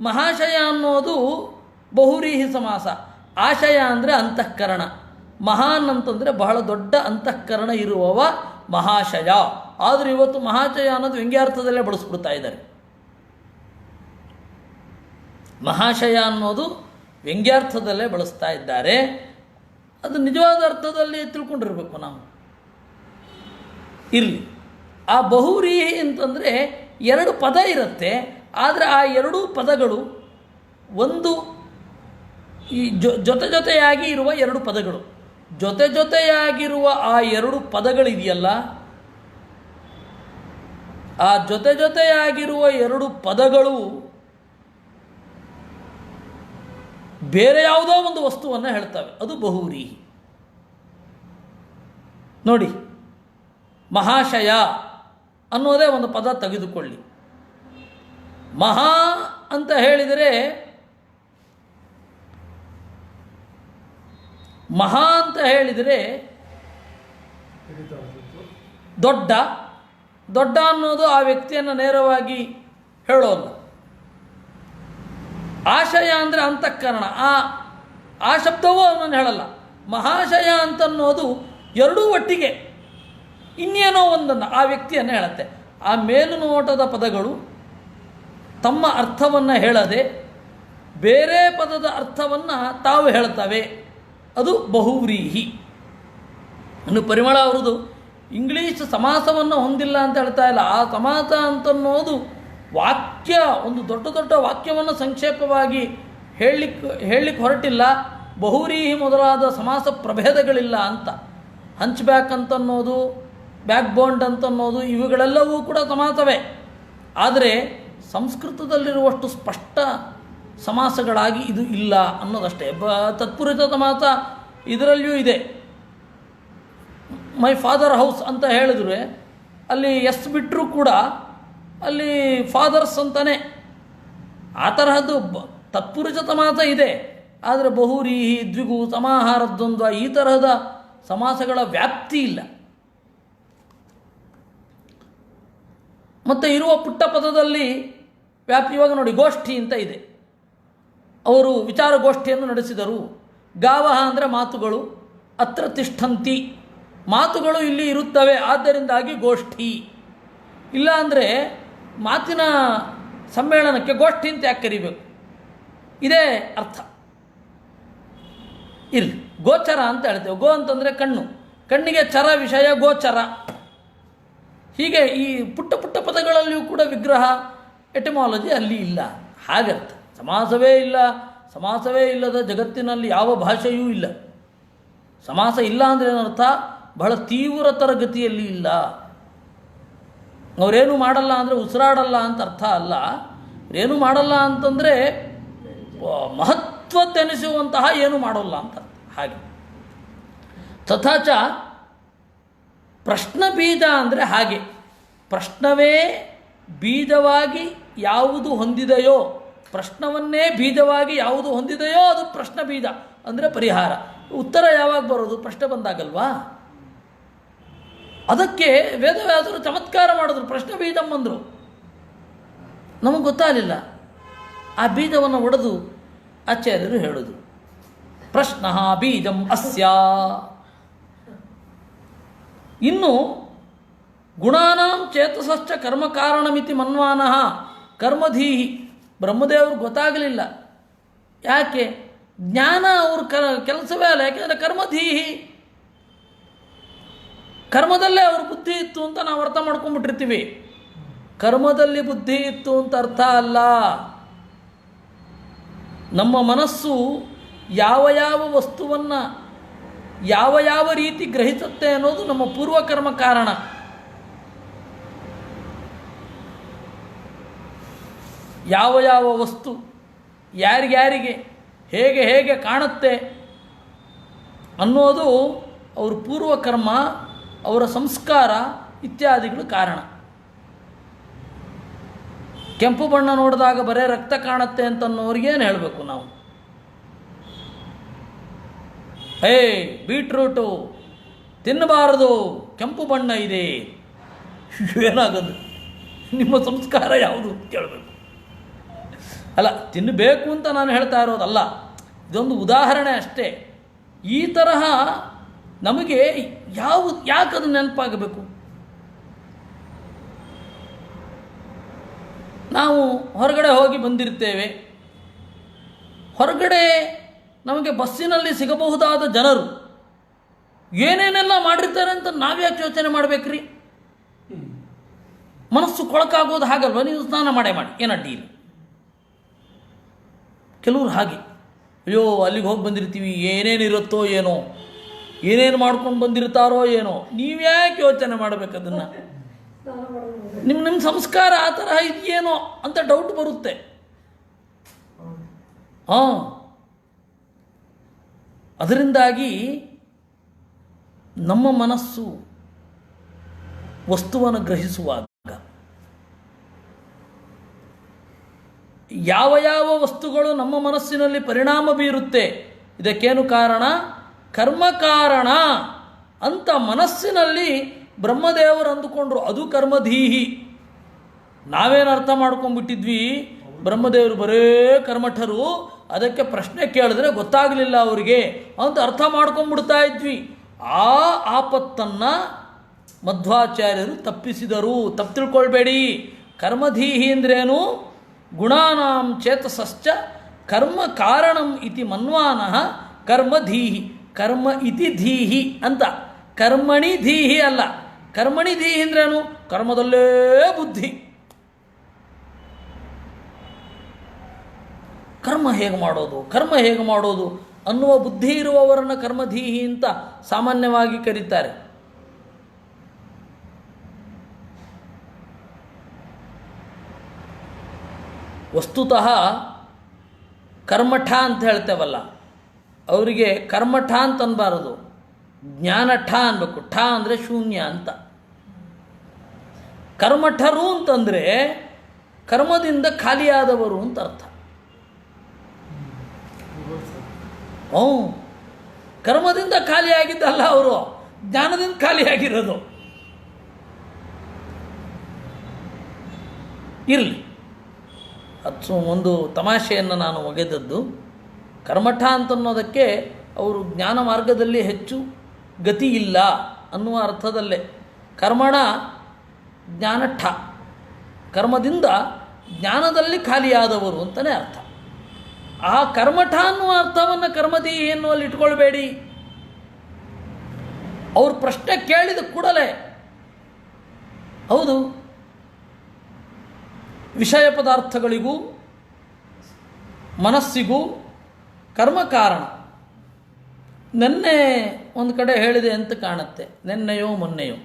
Speaker 1: ಮಹಾಶಯ ಅನ್ನೋದು ಬಹುರೀಹಿ ಸಮಾಸ. ಆಶಯ ಅಂದರೆ ಅಂತಃಕರಣ, ಮಹಾನ್ ಅಂತಂದರೆ ಬಹಳ ದೊಡ್ಡ ಅಂತಃಕರಣ ಇರುವವ ಮಹಾಶಯ. ಆದರೆ ಇವತ್ತು ಮಹಾಶಯ ಅನ್ನೋದು ವ್ಯಂಗ್ಯಾರ್ಥದಲ್ಲೇ ಬಳಸ್ಬಿಡ್ತಾ ಇದ್ದಾರೆ. ಮಹಾಶಯ ಅನ್ನೋದು ವ್ಯಂಗ್ಯಾರ್ಥದಲ್ಲೇ ಬಳಸ್ತಾ ಇದ್ದಾರೆ. ಅದು ನಿಜವಾದ ಅರ್ಥದಲ್ಲಿ ತಿಳ್ಕೊಂಡಿರ್ಬೇಕು ನಾವು. ಇರಲಿ. ಆ ಬಹುರೀಹಿ ಅಂತಂದರೆ ಎರಡು ಪದ ಇರುತ್ತೆ, ಆದರೆ ಆ ಎರಡೂ ಪದಗಳು ಒಂದು ಈ ಜೊತೆಯಾಗಿ ಇರುವ ಎರಡು ಪದಗಳು, ಜೊತೆಯಾಗಿರುವ ಆ ಎರಡು ಪದಗಳಿದೆಯಲ್ಲ, ಆ ಜೊತೆಯಾಗಿರುವ ಎರಡು ಪದಗಳು ಬೇರೆ ಯಾವುದೋ ಒಂದು ವಸ್ತುವನ್ನು ಹೇಳ್ತವೆ, ಅದು ಬಹುವ್ರೀಹಿ. ನೋಡಿ, ಮಹಾಶಯ ಅನ್ನೋದೇ ಒಂದು ಪದ ತೆಗೆದುಕೊಳ್ಳಿ. ಮಹಾ ಅಂತ ಹೇಳಿದರೆ ದೊಡ್ಡ ಅನ್ನೋದು ಆ ವ್ಯಕ್ತಿಯನ್ನು ನೇರವಾಗಿ ಹೇಳೋಲ್ಲ. ಆಶಯ ಅಂದರೆ ಅಂತಃಕರಣ, ಆ ಶಬ್ದವೂ ಅವನನ್ನು ಹೇಳಲ್ಲ. ಮಹಾಶಯ ಅಂತನ್ನೋದು ಎರಡೂ ಒಟ್ಟಿಗೆ ಇನ್ನೇನೋ ಒಂದನ್ನು ಆ ವ್ಯಕ್ತಿಯನ್ನು ಹೇಳುತ್ತೆ. ಆ ಮೇಲು ನೋಟದ ಪದಗಳು ತಮ್ಮ ಅರ್ಥವನ್ನು ಹೇಳದೆ ಬೇರೆ ಪದದ ಅರ್ಥವನ್ನು ತಾವು ಹೇಳ್ತವೆ, ಅದು ಬಹುವ್ರೀಹಿ. ಇನ್ನು ಪರಿಮಳ ಅವರದು ಇಂಗ್ಲೀಷ್ ಸಮಾಸವನ್ನು ಹೊಂದಿಲ್ಲ ಅಂತ ಹೇಳ್ತಾ ಇಲ್ಲ. ಆ ಸಮಾಸ ಅಂತನ್ನೋದು ವಾಕ್ಯ, ಒಂದು ದೊಡ್ಡ ವಾಕ್ಯವನ್ನು ಸಂಕ್ಷೇಪವಾಗಿ ಹೇಳಲಿಕ್ಕೆ ಹೊರಟಿಲ್ಲ. ಬಹುವ್ರೀಹಿ ಮೊದಲಾದ ಸಮಾಸ ಪ್ರಭೇದಗಳಿಲ್ಲ ಅಂತ. ಹಂಚ್ ಬ್ಯಾಕ್ ಅಂತನ್ನೋದು, ಬ್ಯಾಕ್ ಬೋಂಡ್ ಅಂತನ್ನೋದು, ಇವುಗಳೆಲ್ಲವೂ ಕೂಡ ಸಮಾಸವೇ. ಆದರೆ ಸಂಸ್ಕೃತದಲ್ಲಿರುವಷ್ಟು ಸ್ಪಷ್ಟ ಸಮಾಸಗಳಾಗಿ ಇದು ಇಲ್ಲ ಅನ್ನೋದಷ್ಟೇ. ತತ್ಪುರುಷ ಸಮಾಸ ಇದರಲ್ಲಿಯೂ ಇದೆ. ಮೈ ಫಾದರ್ ಹೌಸ್ ಅಂತ ಹೇಳಿದ್ರೆ ಅಲ್ಲಿ ಎಸ್ ಬಿಟ್ಟರೂ ಕೂಡ ಅಲ್ಲಿ ಫಾದರ್ಸ್ ಅಂತಾನೆ. ಆ ತರಹದ್ದು ತತ್ಪುರುಷ ಸಮಾಸ ಇದೆ. ಆದರೆ ಬಹುವ್ರೀಹಿ, ದ್ವಿಗು, ಸಮಾಹಾರ ದ್ವಂದ್ವ ಈ ತರಹದ ಸಮಾಸಗಳ ವ್ಯಾಪ್ತಿ ಇಲ್ಲ. ಮತ್ತು ಇರುವ ಪುಟ್ಟ ಪದದಲ್ಲಿ ವ್ಯಾಪ್ತಿ. ಇವಾಗ ನೋಡಿ, ಗೋಷ್ಠಿ ಅಂತ ಇದೆ. ಅವರು ವಿಚಾರಗೋಷ್ಠಿಯನ್ನು ನಡೆಸಿದರು. ಗಾವಹ ಅಂದರೆ ಮಾತುಗಳು, ಅತ್ರ ತಿಷ್ಠಂತಿ, ಮಾತುಗಳು ಇಲ್ಲಿ ಇರುತ್ತವೆ, ಆದ್ದರಿಂದಾಗಿ ಗೋಷ್ಠಿ. ಇಲ್ಲ ಅಂದರೆ ಮಾತಿನ ಸಮ್ಮೇಳನಕ್ಕೆ ಗೋಷ್ಠಿ ಅಂತ ಯಾಕೆ ಕರಿಬೇಕು? ಇದೇ ಅರ್ಥ. ಇರಲಿ, ಗೋಚರ ಅಂತ ಹೇಳ್ತೇವೆ. ಗೋ ಅಂತಂದರೆ ಕಣ್ಣು, ಕಣ್ಣಿಗೆ ಚರ ವಿಷಯ ಗೋಚರ. ಹೀಗೆ ಈ ಪುಟ್ಟ ಪದಗಳಲ್ಲಿಯೂ ಕೂಡ ವಿಗ್ರಹ ಎಟಿಮಾಲಜಿ ಅಲ್ಲಿ ಇಲ್ಲ. ಹಾಗರ್ಥ. ಸಮಾಸವೇ ಇಲ್ಲದ ಜಗತ್ತಿನಲ್ಲಿ ಯಾವ ಭಾಷೆಯೂ ಇಲ್ಲ. ಸಮಾಸ ಇಲ್ಲ ಅಂದರೆ ಏನರ್ಥ? ಬಹಳ ತೀವ್ರತರ ಗತಿಯಲ್ಲಿ ಇಲ್ಲ. ಅವರೇನು ಮಾಡಲ್ಲ ಅಂದರೆ ಉಸಿರಾಡಲ್ಲ ಅಂತ ಅರ್ಥ ಅಲ್ಲ. ಏನು ಮಾಡಲ್ಲ ಅಂತಂದರೆ ಮಹತ್ವದ್ದೆನಿಸುವಂತಹ ಏನು ಮಾಡೋಲ್ಲ ಅಂತ ಅರ್ಥ. ಹಾಗೆ ತಥಾಚ ಪ್ರಶ್ನ ಬೀಜ ಅಂದರೆ ಹಾಗೆ. ಪ್ರಶ್ನವೇ ಬೀಜವಾಗಿ ಯಾವುದು ಹೊಂದಿದೆಯೋ, ಪ್ರಶ್ನವನ್ನೇ ಬೀಜವಾಗಿ ಯಾವುದು ಹೊಂದಿದೆಯೋ ಅದು ಪ್ರಶ್ನ ಬೀಜ ಅಂದರೆ ಪರಿಹಾರ. ಉತ್ತರ ಯಾವಾಗ ಬರೋದು? ಪ್ರಶ್ನೆ ಬಂದಾಗಲ್ವಾ? ಅದಕ್ಕೆ ವೇದವ್ಯಾಸರು ಚಮತ್ಕಾರ ಮಾಡಿದ್ರು. ಪ್ರಶ್ನೆ ಬೀಜಂ ಅಂದರು. ನಮಗೆ ಗೊತ್ತಾಗಲಿಲ್ಲ. ಆ ಬೀಜವನ್ನು ಒಡೆದು ಆಚಾರ್ಯರು ಹೇಳೋದು, ಪ್ರಶ್ನ ಬೀಜಂ ಅಸ್ಯ. ಇನ್ನು ಗುಣಾನಾಂ ಚೇತಸಶ್ಚ ಕರ್ಮ ಕಾರಣಮಿತಿ ಮನ್ವಾನಃ ಕರ್ಮಧೀಹಿ. ಬ್ರಹ್ಮದೇವ್ರಿಗೆ ಗೊತ್ತಾಗಲಿಲ್ಲ. ಯಾಕೆ? ಜ್ಞಾನ ಅವ್ರ ಕೆಲಸವೇ ಅಲ್ಲ. ಯಾಕೆಂದರೆ ಕರ್ಮಧೀಹಿ, ಕರ್ಮದಲ್ಲೇ ಅವ್ರ ಬುದ್ಧಿ ಇತ್ತು ಅಂತ ನಾವು ಅರ್ಥ ಮಾಡ್ಕೊಂಡ್ಬಿಟ್ಟಿರ್ತೀವಿ. ಕರ್ಮದಲ್ಲಿ ಬುದ್ಧಿ ಇತ್ತು ಅಂತ ಅರ್ಥ ಅಲ್ಲ. ನಮ್ಮ ಮನಸ್ಸು ಯಾವ ಯಾವ ವಸ್ತುವನ್ನು ಯಾವ ಯಾವ ರೀತಿ ಗ್ರಹಿಸುತ್ತೆ ಅನ್ನೋದು ನಮ್ಮ ಪೂರ್ವಕರ್ಮ ಕಾರಣ. ಯಾವ ಯಾವ ವಸ್ತು ಯಾರಿಗ್ಯಾರಿಗೆ ಹೇಗೆ ಹೇಗೆ ಕಾಣುತ್ತೆ ಅನ್ನೋದು ಅವ್ರ ಪೂರ್ವಕರ್ಮ, ಅವರ ಸಂಸ್ಕಾರ ಇತ್ಯಾದಿಗಳು ಕಾರಣ. ಕೆಂಪು ಬಣ್ಣ ನೋಡಿದಾಗ ಬರೇ ರಕ್ತ ಕಾಣುತ್ತೆ ಅಂತನ್ನೋರಿಗೇನು ಹೇಳಬೇಕು ನಾವು? ಬೀಟ್ರೂಟು ತಿನ್ನಬಾರದು, ಕೆಂಪು ಬಣ್ಣ ಇದೆ. ಏನಾಗೋದು? ನಿಮ್ಮ ಸಂಸ್ಕಾರ ಯಾವುದು ಅಂತ ಕೇಳಬೇಕು. ಅಲ್ಲ, ತಿನ್ನಬೇಕು ಅಂತ ನಾನು ಹೇಳ್ತಾ ಇರೋದಲ್ಲ, ಇದೊಂದು ಉದಾಹರಣೆ ಅಷ್ಟೇ. ಈ ತರಹ ನಮಗೆ ಯಾಕದು ನೆನಪಾಗಬೇಕು? ನಾವು ಹೊರಗಡೆ ಹೋಗಿ ಬಂದಿರ್ತೇವೆ. ಹೊರಗಡೆ ನಮಗೆ ಬಸ್ಸಿನಲ್ಲಿ ಸಿಗಬಹುದಾದ ಜನರು ಏನೇನೆಲ್ಲ ಮಾಡಿರ್ತಾರೆ ಅಂತ ನಾವ್ಯಾಕೆ ಯೋಚನೆ ಮಾಡಬೇಕ್ರಿ? ಮನಸ್ಸು ಕೊಳಕಾಗೋದು ಹಾಗಲ್ವ? ನೀವು ಸ್ನಾನ ಮಾಡಿ ಏನಡ್ಡಿ ಇಲ್ಲ. ಕೆಲವರು ಹಾಗೆ, ಅಯ್ಯೋ ಅಲ್ಲಿಗೆ ಹೋಗಿ ಬಂದಿರ್ತೀವಿ, ಏನೇನಿರುತ್ತೋ ಏನೋ, ಏನೇನು ಮಾಡ್ಕೊಂಡು ಬಂದಿರ್ತಾರೋ ಏನೋ. ನೀವ್ಯಾಕೆ ಯೋಚನೆ ಮಾಡಬೇಕದನ್ನು? ನಿಮ್ಮ ಸಂಸ್ಕಾರ ಆ ಥರ ಇದೆಯೇನೋ ಅಂತ ಡೌಟ್ ಬರುತ್ತೆ. ಅದರಿಂದಾಗಿ ನಮ್ಮ ಮನಸ್ಸು ವಸ್ತುವನ್ನು ಗ್ರಹಿಸುವಾಗ ಯಾವ ಯಾವ ವಸ್ತುಗಳು ನಮ್ಮ ಮನಸ್ಸಿನಲ್ಲಿ ಪರಿಣಾಮ ಬೀರುತ್ತೆ, ಇದಕ್ಕೇನು ಕಾರಣ? ಕರ್ಮ ಕಾರಣ ಅಂತ ಮನಸ್ಸಿನಲ್ಲಿ ಬ್ರಹ್ಮದೇವರು ಅಂದುಕೊಂಡ್ರು. ಅದು ಕರ್ಮಧೀಹಿ. ನಾವೇನು ಅರ್ಥ ಮಾಡ್ಕೊಂಡ್ಬಿಟ್ಟಿದ್ವಿ, ಬ್ರಹ್ಮದೇವರು ಬರೇ ಕರ್ಮಠರು, ಅದಕ್ಕೆ ಪ್ರಶ್ನೆ ಕೇಳಿದ್ರೆ ಗೊತ್ತಾಗಲಿಲ್ಲ ಅವರಿಗೆ ಅಂತ ಅರ್ಥ ಮಾಡ್ಕೊಂಡ್ಬಿಡ್ತಾ ಇದ್ವಿ. ಆ ಆಪತ್ತನ್ನು ಮಧ್ವಾಚಾರ್ಯರು ತಪ್ಪಿಸಿದರು. ತಪ್ಪು ತಿಳ್ಕೊಳ್ಬೇಡಿ. ಕರ್ಮಧೀಹಿ ಅಂದ್ರೇನು? ಗುಣಾನಾಂ ಚೇತಸಶ್ಚ ಕರ್ಮ ಕಾರಣಂ ಇತಿ ಮನ್ವಾನಃ ಕರ್ಮಧೀಹಿ. ಕರ್ಮ ಇತಿ ಧೀಹಿ ಅಂತ, ಕರ್ಮಣಿ ಧೀಹಿ ಅಲ್ಲ. ಕರ್ಮಣಿ ಧೀಹಿ ಅಂದ್ರೇನು? ಕರ್ಮದಲ್ಲೇ ಬುದ್ಧಿ. ಕರ್ಮ ಹೇಗೆ ಮಾಡೋದು ಅನ್ನುವ ಬುದ್ಧಿ ಇರುವವರನ್ನು ಕರ್ಮಧೀಹಿ ಅಂತ ಸಾಮಾನ್ಯವಾಗಿ ಕರೀತಾರೆ. ವಸ್ತುತಃ ಕರ್ಮಠ ಅಂತ ಹೇಳ್ತೇವಲ್ಲ, ಅವರಿಗೆ ಕರ್ಮಠ ಅಂತ ಅನ್ಬಾರದು, ಜ್ಞಾನಠ ಅನ್ಬೇಕು. ಠ ಅಂದರೆ ಶೂನ್ಯ ಅಂತ. ಕರ್ಮಠರು ಅಂತಂದರೆ ಕರ್ಮದಿಂದ ಖಾಲಿಯಾದವರು ಅಂತ ಅರ್ಥ. ಕರ್ಮದಿಂದ ಖಾಲಿಯಾಗಿದ್ದಲ್ಲ ಅವರು, ಜ್ಞಾನದಿಂದ ಖಾಲಿಯಾಗಿರೋದು. ಇರಲಿ, ಅದು ಒಂದು ತಮಾಷೆಯನ್ನು ನಾನು ಒಗೆದದ್ದು. ಕರ್ಮಠ ಅಂತನ್ನೋದಕ್ಕೆ ಅವರು ಜ್ಞಾನ ಮಾರ್ಗದಲ್ಲಿ ಹೆಚ್ಚು ಗತಿ ಇಲ್ಲ ಅನ್ನುವ ಅರ್ಥದಲ್ಲೇ. ಕರ್ಮಣ ಜ್ಞಾನಠ, ಕರ್ಮದಿಂದ ಜ್ಞಾನದಲ್ಲಿ ಖಾಲಿಯಾದವರು ಅಂತಲೇ ಅರ್ಥ. ಆ ಕರ್ಮಠ ಅನ್ನುವ ಅರ್ಥವನ್ನು ಕರ್ಮಧೀಹಿ ಎನ್ನುವಲ್ಲಿ ಇಟ್ಕೊಳ್ಬೇಡಿ. ಅವ್ರ ಪ್ರಶ್ನೆ ಕೇಳಿದ ಕೂಡಲೇ ಹೌದು, ವಿಷಯ ಪದಾರ್ಥಗಳಿಗೂ ಮನಸ್ಸಿಗೂ ಕರ್ಮ ಕಾರಣ. ನೆನ್ನೆ ಒಂದು ಕಡೆ ಹೇಳಿದೆ ಅಂತ ಕಾಣುತ್ತೆ, ನೆನ್ನೆಯೋ ಮೊನ್ನೆಯೋ.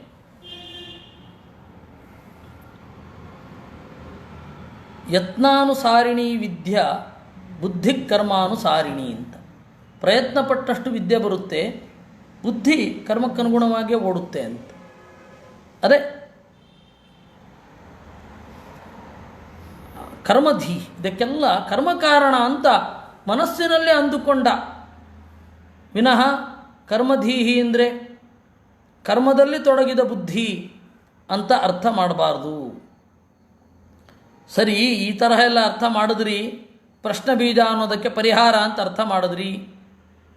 Speaker 1: ಯತ್ನಾನುಸಾರಿಣಿ ವಿದ್ಯಾ ಬುದ್ಧಿ ಕರ್ಮಾನುಸಾರಿಣಿ ಅಂತ. ಪ್ರಯತ್ನ ಪಟ್ಟಷ್ಟು ವಿದ್ಯೆ ಬರುತ್ತೆ, ಬುದ್ಧಿ ಕರ್ಮಕ್ಕನುಗುಣವಾಗಿ ಓಡುತ್ತೆ ಅಂತ. ಅದೇ ಕರ್ಮಧೀ. ಇದಕ್ಕೆಲ್ಲ ಕರ್ಮಕಾರಣ ಅಂತ ಮನಸ್ಸಿನಲ್ಲಿ ಅಂದುಕೊಂಡ ವಿನಃ ಕರ್ಮಧೀಹಿ ಅಂದರೆ ಕರ್ಮದಲ್ಲಿ ತೊಡಗಿದ ಬುದ್ಧಿ ಅಂತ ಅರ್ಥ ಮಾಡಬಾರ್ದು. ಸರಿ, ಈ ತರಹ ಎಲ್ಲ ಅರ್ಥ ಮಾಡಿದ್ರಿ. ಪ್ರಶ್ನೆ ಬೀಜ ಅನ್ನೋದಕ್ಕೆ ಪರಿಹಾರ ಅಂತ ಅರ್ಥ ಮಾಡಿದ್ರಿ.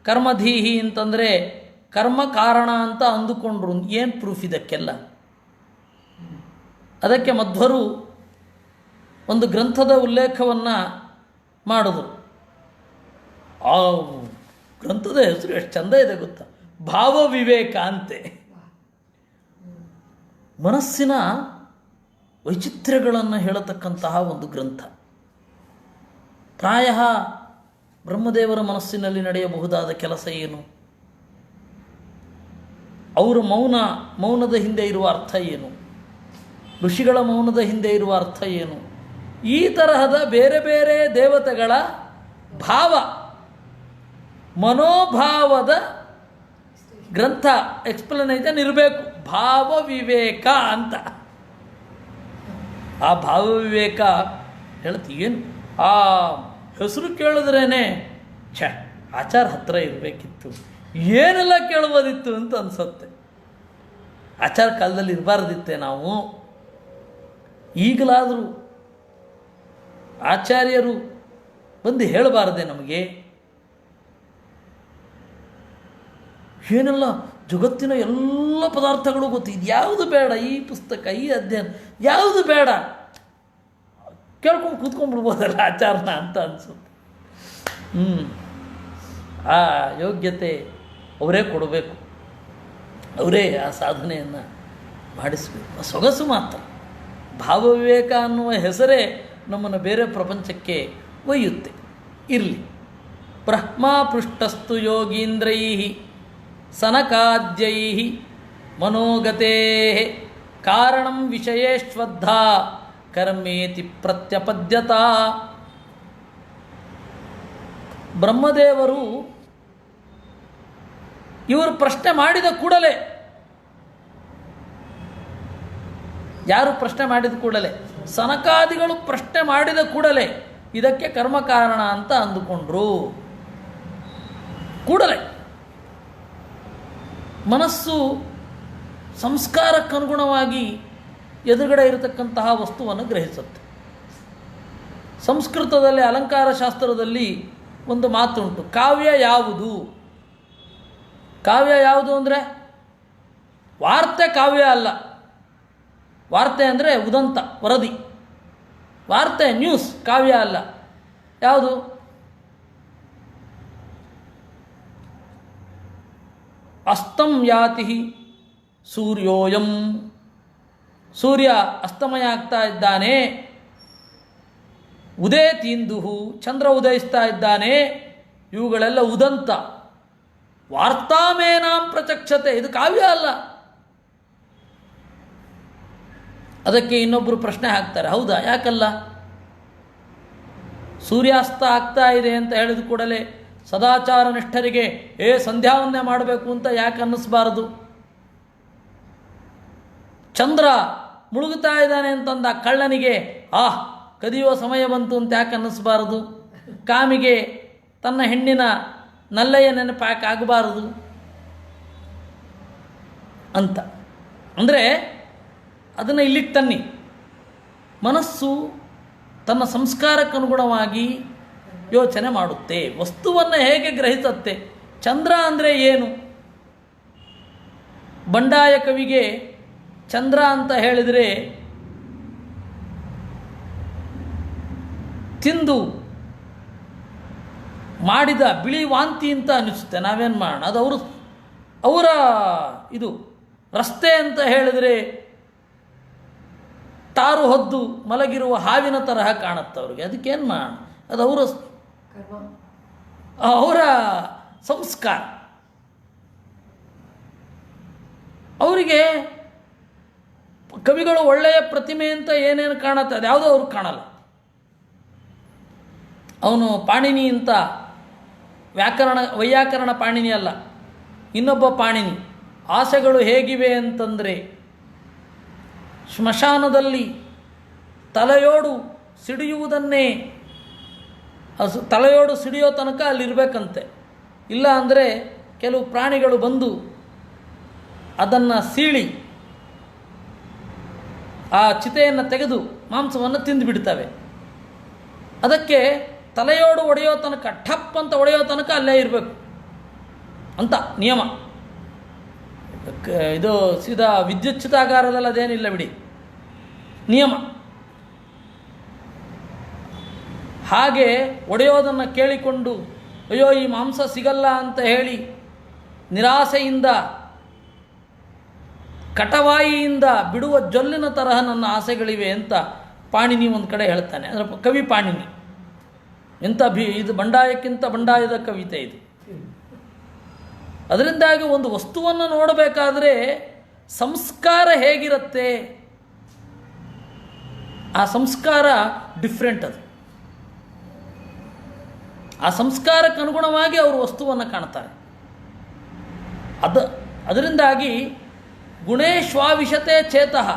Speaker 1: ಕರ್ಮಧೀಹಿ ಅಂತಂದರೆ ಕರ್ಮ ಕಾರಣ ಅಂತ ಅಂದುಕೊಂಡ್ರು. ಏನು ಪ್ರೂಫ್ ಇದಕ್ಕೆಲ್ಲ? ಅದಕ್ಕೆ ಮಧ್ವರು ಒಂದು ಗ್ರಂಥದ ಉಲ್ಲೇಖವನ್ನು ಮಾಡಿದ್ರು. ಆ ಗ್ರಂಥದ ಹೆಸರು ಎಷ್ಟು ಚಂದ ಇದೆ ಗೊತ್ತಾ? ಭಾವ ವಿವೇಕ ಅಂತೆ. ಮನಸ್ಸಿನ ವೈಚಿತ್ರ್ಯಗಳನ್ನು ಹೇಳತಕ್ಕಂತಹ ಒಂದು ಗ್ರಂಥ. ಪ್ರಾಯ ಬ್ರಹ್ಮದೇವರ ಮನಸ್ಸಿನಲ್ಲಿ ನಡೆಯಬಹುದಾದ ಕೆಲಸ ಏನು, ಅವರ ಮೌನದ ಹಿಂದೆ ಇರುವ ಅರ್ಥ ಏನು, ಋಷಿಗಳ ಮೌನದ ಹಿಂದೆ ಇರುವ ಅರ್ಥ ಏನು, ಈ ತರಹದ ಬೇರೆ ಬೇರೆ ದೇವತೆಗಳ ಮನೋಭಾವದ ಗ್ರಂಥ ಎಕ್ಸ್ಪ್ಲನೇಷನ್ ಇರಬೇಕು. ಭಾವ ವಿವೇಕ ಅಂತ. ಆ ಭಾವ ವಿವೇಕ ಹೇಳ್ತೀಗೇನು, ಆ ಹೆಸರು ಕೇಳಿದ್ರೇ ಆಚಾರ ಹತ್ರ ಇರಬೇಕಿತ್ತು, ಏನೆಲ್ಲ ಕೇಳ್ಬೋದಿತ್ತು ಅಂತ ಅನಿಸುತ್ತೆ. ಆಚಾರ ಕಾಲದಲ್ಲಿ ಇರಬಾರ್ದಿತ್ತೆ ನಾವು. ಈಗಲಾದರೂ ಆಚಾರ್ಯರು ಬಂದು ಹೇಳಬಾರದೆ ನಮಗೆ ಏನೆಲ್ಲ ಜಗತ್ತಿನ ಎಲ್ಲ ಪದಾರ್ಥಗಳು ಗೊತ್ತು, ಇದು ಯಾವುದು ಬೇಡ, ಈ ಪುಸ್ತಕ ಈ ಅಧ್ಯಯನ ಯಾವುದು ಬೇಡ, ಕೇಳ್ಕೊಂಡು ಕೂತ್ಕೊಂಡ್ಬಿಡ್ಬೋದಲ್ಲ ಆಚಾರನ ಅಂತ ಅನಿಸುತ್ತೆ. ಆ ಯೋಗ್ಯತೆ ಅವರೇ ಕೊಡಬೇಕು, ಅವರೇ ಆ ಸಾಧನೆಯನ್ನು ಮಾಡಿಸಬೇಕು. ಸೊಗಸು ಮಾತ್ರ. ಭಾವವಿವೇಕ ಅನ್ನುವ ಹೆಸರೇ ನಮ್ಮನ್ನು ಬೇರೆ ಪ್ರಪಂಚಕ್ಕೆ ಒಯ್ಯುತ್ತೆ. ಇರಲಿ. ಬ್ರಹ್ಮಪೃಷ್ಟಸ್ತು ಯೋಗೀಂದ್ರೈ ಸನಕಾದ್ಯೈ ಮನೋಗತೇ ಕಾರಣಂ ವಿಷಯೇಶ್ವದ್ಧಾ ಕರ್ಮೇತಿ ಪ್ರತ್ಯಪದ್ಯತಾ. ಬ್ರಹ್ಮದೇವರು ಇವರು ಪ್ರಶ್ನೆ ಮಾಡಿದ ಕೂಡಲೇ, ಯಾರು ಪ್ರಶ್ನೆ ಮಾಡಿದ ಕೂಡಲೇ, ಸನಕಾದಿಗಳು ಪ್ರಶ್ನೆ ಮಾಡಿದ ಕೂಡಲೇ ಇದಕ್ಕೆ ಕರ್ಮ ಕಾರಣ ಅಂತ ಅಂದುಕೊಂಡ್ರು. ಕೂಡಲೇ ಮನಸ್ಸು ಸಂಸ್ಕಾರಕ್ಕನುಗುಣವಾಗಿ ಎದುರುಗಡೆ ಇರತಕ್ಕಂತಹ ವಸ್ತುವನ್ನು ಗ್ರಹಿಸುತ್ತೆ. ಸಂಸ್ಕೃತದಲ್ಲಿ ಅಲಂಕಾರ ಶಾಸ್ತ್ರದಲ್ಲಿ ಒಂದು ಮಾತುಂಟು, ಕಾವ್ಯ ಯಾವುದು? ಕಾವ್ಯ ಯಾವುದು ಅಂದರೆ ವಾರ್ತೆ ಕಾವ್ಯ ಅಲ್ಲ. ವಾರ್ತೆ ಅಂದರೆ ಉದಂತ, ವರದಿ. ವಾರ್ತೆ ನ್ಯೂಸ್, ಕಾವ್ಯ ಅಲ್ಲ. ಯಾವುದು? ಅಸ್ತಂ ಯಾತಿ ಸೂರ್ಯೋಯಂ, ಸೂರ್ಯ ಅಸ್ತಮಯ ಆಗ್ತಾ ಇದ್ದಾನೆ. ಉದೇತೀಂದುಹು, ಚಂದ್ರ ಉದಯಿಸ್ತಾ ಇದ್ದಾನೆ. ಇವುಗಳೆಲ್ಲ ಉದಂತ. ವಾರ್ತಾಮೇನಾಂ ಪ್ರಚಕ್ಷತೆ, ಇದು ಕಾವ್ಯ ಅಲ್ಲ. ಅದಕ್ಕೆ ಇನ್ನೊಬ್ಬರು ಪ್ರಶ್ನೆ ಹಾಕ್ತಾರೆ, ಹೌದಾ, ಯಾಕಲ್ಲ? ಸೂರ್ಯಾಸ್ತ ಆಗ್ತಾ ಇದೆ ಅಂತ ಹೇಳಿದ ಕೂಡಲೇ ಸದಾಚಾರ ನಿಷ್ಠರಿಗೆ ಸಂಧ್ಯಾವಂದನೆ ಮಾಡಬೇಕು ಅಂತ ಯಾಕೆ ಅನ್ನಿಸ್ಬಾರದು? ಚಂದ್ರ ಮುಳುಗುತ್ತಾ ಇದ್ದಾನೆ ಅಂತಂದ ಕಳ್ಳನಿಗೆ ಕದಿಯುವ ಸಮಯ ಬಂತು ಅಂತ ಯಾಕೆ ಅನ್ನಿಸ್ಬಾರದು? ಕಾಮಿಗೆ ತನ್ನ ಹೆಣ್ಣಿನ ನಲ್ಲೆಯ ನೆನಪಾಕೆ ಆಗಬಾರದು ಅಂತ. ಅಂದರೆ ಅದನ್ನು ಇಲ್ಲಿಗೆ ತನ್ನಿ. ಮನಸ್ಸು ತನ್ನ ಸಂಸ್ಕಾರಕ್ಕನುಗುಣವಾಗಿ ಯೋಚನೆ ಮಾಡುತ್ತೆ, ವಸ್ತುವನ್ನು ಹೇಗೆ ಗ್ರಹಿಸುತ್ತೆ. ಚಂದ್ರ ಅಂದರೆ ಏನು? ಬಂಡಾಯ ಕವಿಗೆ ಚಂದ್ರ ಅಂತ ಹೇಳಿದರೆ ತಿಂದು ಮಾಡಿದ ಬಿಳಿ ವಾಂತಿ ಅಂತ ಅನಿಸುತ್ತೆ. ನಾವೇನು ಮಾಡೋಣ, ಅದು ಅವರ ಇದು. ರಸ್ತೆ ಅಂತ ಹೇಳಿದರೆ ತಾರು ಹೊದ್ದು ಮಲಗಿರುವ ಹಾವಿನ ತರಹ ಕಾಣುತ್ತೆ ಅವ್ರಿಗೆ. ಅದಕ್ಕೇನು ಮಾಡೋಣ, ಅದು ಅವರ ಸಂಸ್ಕಾರ. ಅವರಿಗೆ ಕವಿಗಳು ಒಳ್ಳೆಯ ಪ್ರತಿಮೆ ಅಂತ ಏನೇನು ಕಾಣುತ್ತೆ ಅದು ಯಾವುದೋ ಅವ್ರಿಗೆ ಕಾಣಲ್ಲ. ಅವನು ಪಾಣಿನಿ ಅಂತ ವೈಯಾಕರಣ ಪಾಣಿನಿ ಅಲ್ಲ, ಇನ್ನೊಬ್ಬ ಪಾಣಿನಿ. ಆಸೆಗಳು ಹೇಗಿವೆ ಅಂತಂದರೆ, ಸ್ಮಶಾನದಲ್ಲಿ ತಲೆಯೋಡು ಸಿಡಿಯುವುದನ್ನೇ, ತಲೆಯೋಡು ಸಿಡಿಯೋ ತನಕ ಅಲ್ಲಿರಬೇಕಂತೆ. ಇಲ್ಲ ಅಂದರೆ ಕೆಲವು ಪ್ರಾಣಿಗಳು ಬಂದು ಅದನ್ನು ಸೀಳಿ ಆ ಚಿತೆಯನ್ನು ತೆಗೆದು ಮಾಂಸವನ್ನು ತಿಂದುಬಿಡ್ತವೆ. ಅದಕ್ಕೆ ತಲೆಯೋಡು ಒಡೆಯೋ ತನಕ, ಠಪ್ ಅಂತ ಒಡೆಯೋ ತನಕ ಅಲ್ಲೇ ಇರಬೇಕು ಅಂತ ನಿಯಮ. ಇದು ಸೀದಾ ವಿದ್ಯುತ್ ಚಿತಾಗಾರದಲ್ಲಿ ಅದೇನಿಲ್ಲ ಬಿಡಿ, ನಿಯಮ. ಹಾಗೆ ಒಡೆಯೋದನ್ನು ಕೇಳಿಕೊಂಡು ಅಯ್ಯೋ ಈ ಮಾಂಸ ಸಿಗಲ್ಲ ಅಂತ ಹೇಳಿ ನಿರಾಸೆಯಿಂದ ಕಟವಾಯಿಯಿಂದ ಬಿಡುವ ಜೊಲ್ಲಿನ ತರಹ ನನ್ನ ಆಸೆಗಳಿವೆ ಅಂತ ಪಾಣಿನಿ ಒಂದು ಕಡೆ ಹೇಳ್ತಾನೆ. ಅಂದರೆ ಕವಿ ಪಾಣಿನಿ. ಎಂಥ ಇದು ಬಂಡಾಯಕ್ಕಿಂತ ಬಂಡಾಯದ ಕವಿತೆ ಇದು. ಅದರಿಂದಾಗಿ ಒಂದು ವಸ್ತುವನ್ನು ನೋಡಬೇಕಾದ್ರೆ ಸಂಸ್ಕಾರ ಹೇಗಿರುತ್ತೆ, ಆ ಸಂಸ್ಕಾರ ಡಿಫ್ರೆಂಟ್. ಆ ಸಂಸ್ಕಾರಕ್ಕೆ ಅನುಗುಣವಾಗಿ ಅವರು ವಸ್ತುವನ್ನು ಕಾಣ್ತಾರೆ. ಅದರಿಂದಾಗಿ ಗುಣೇಶ್ವಾವಿಶತೆ ಚೇತಃ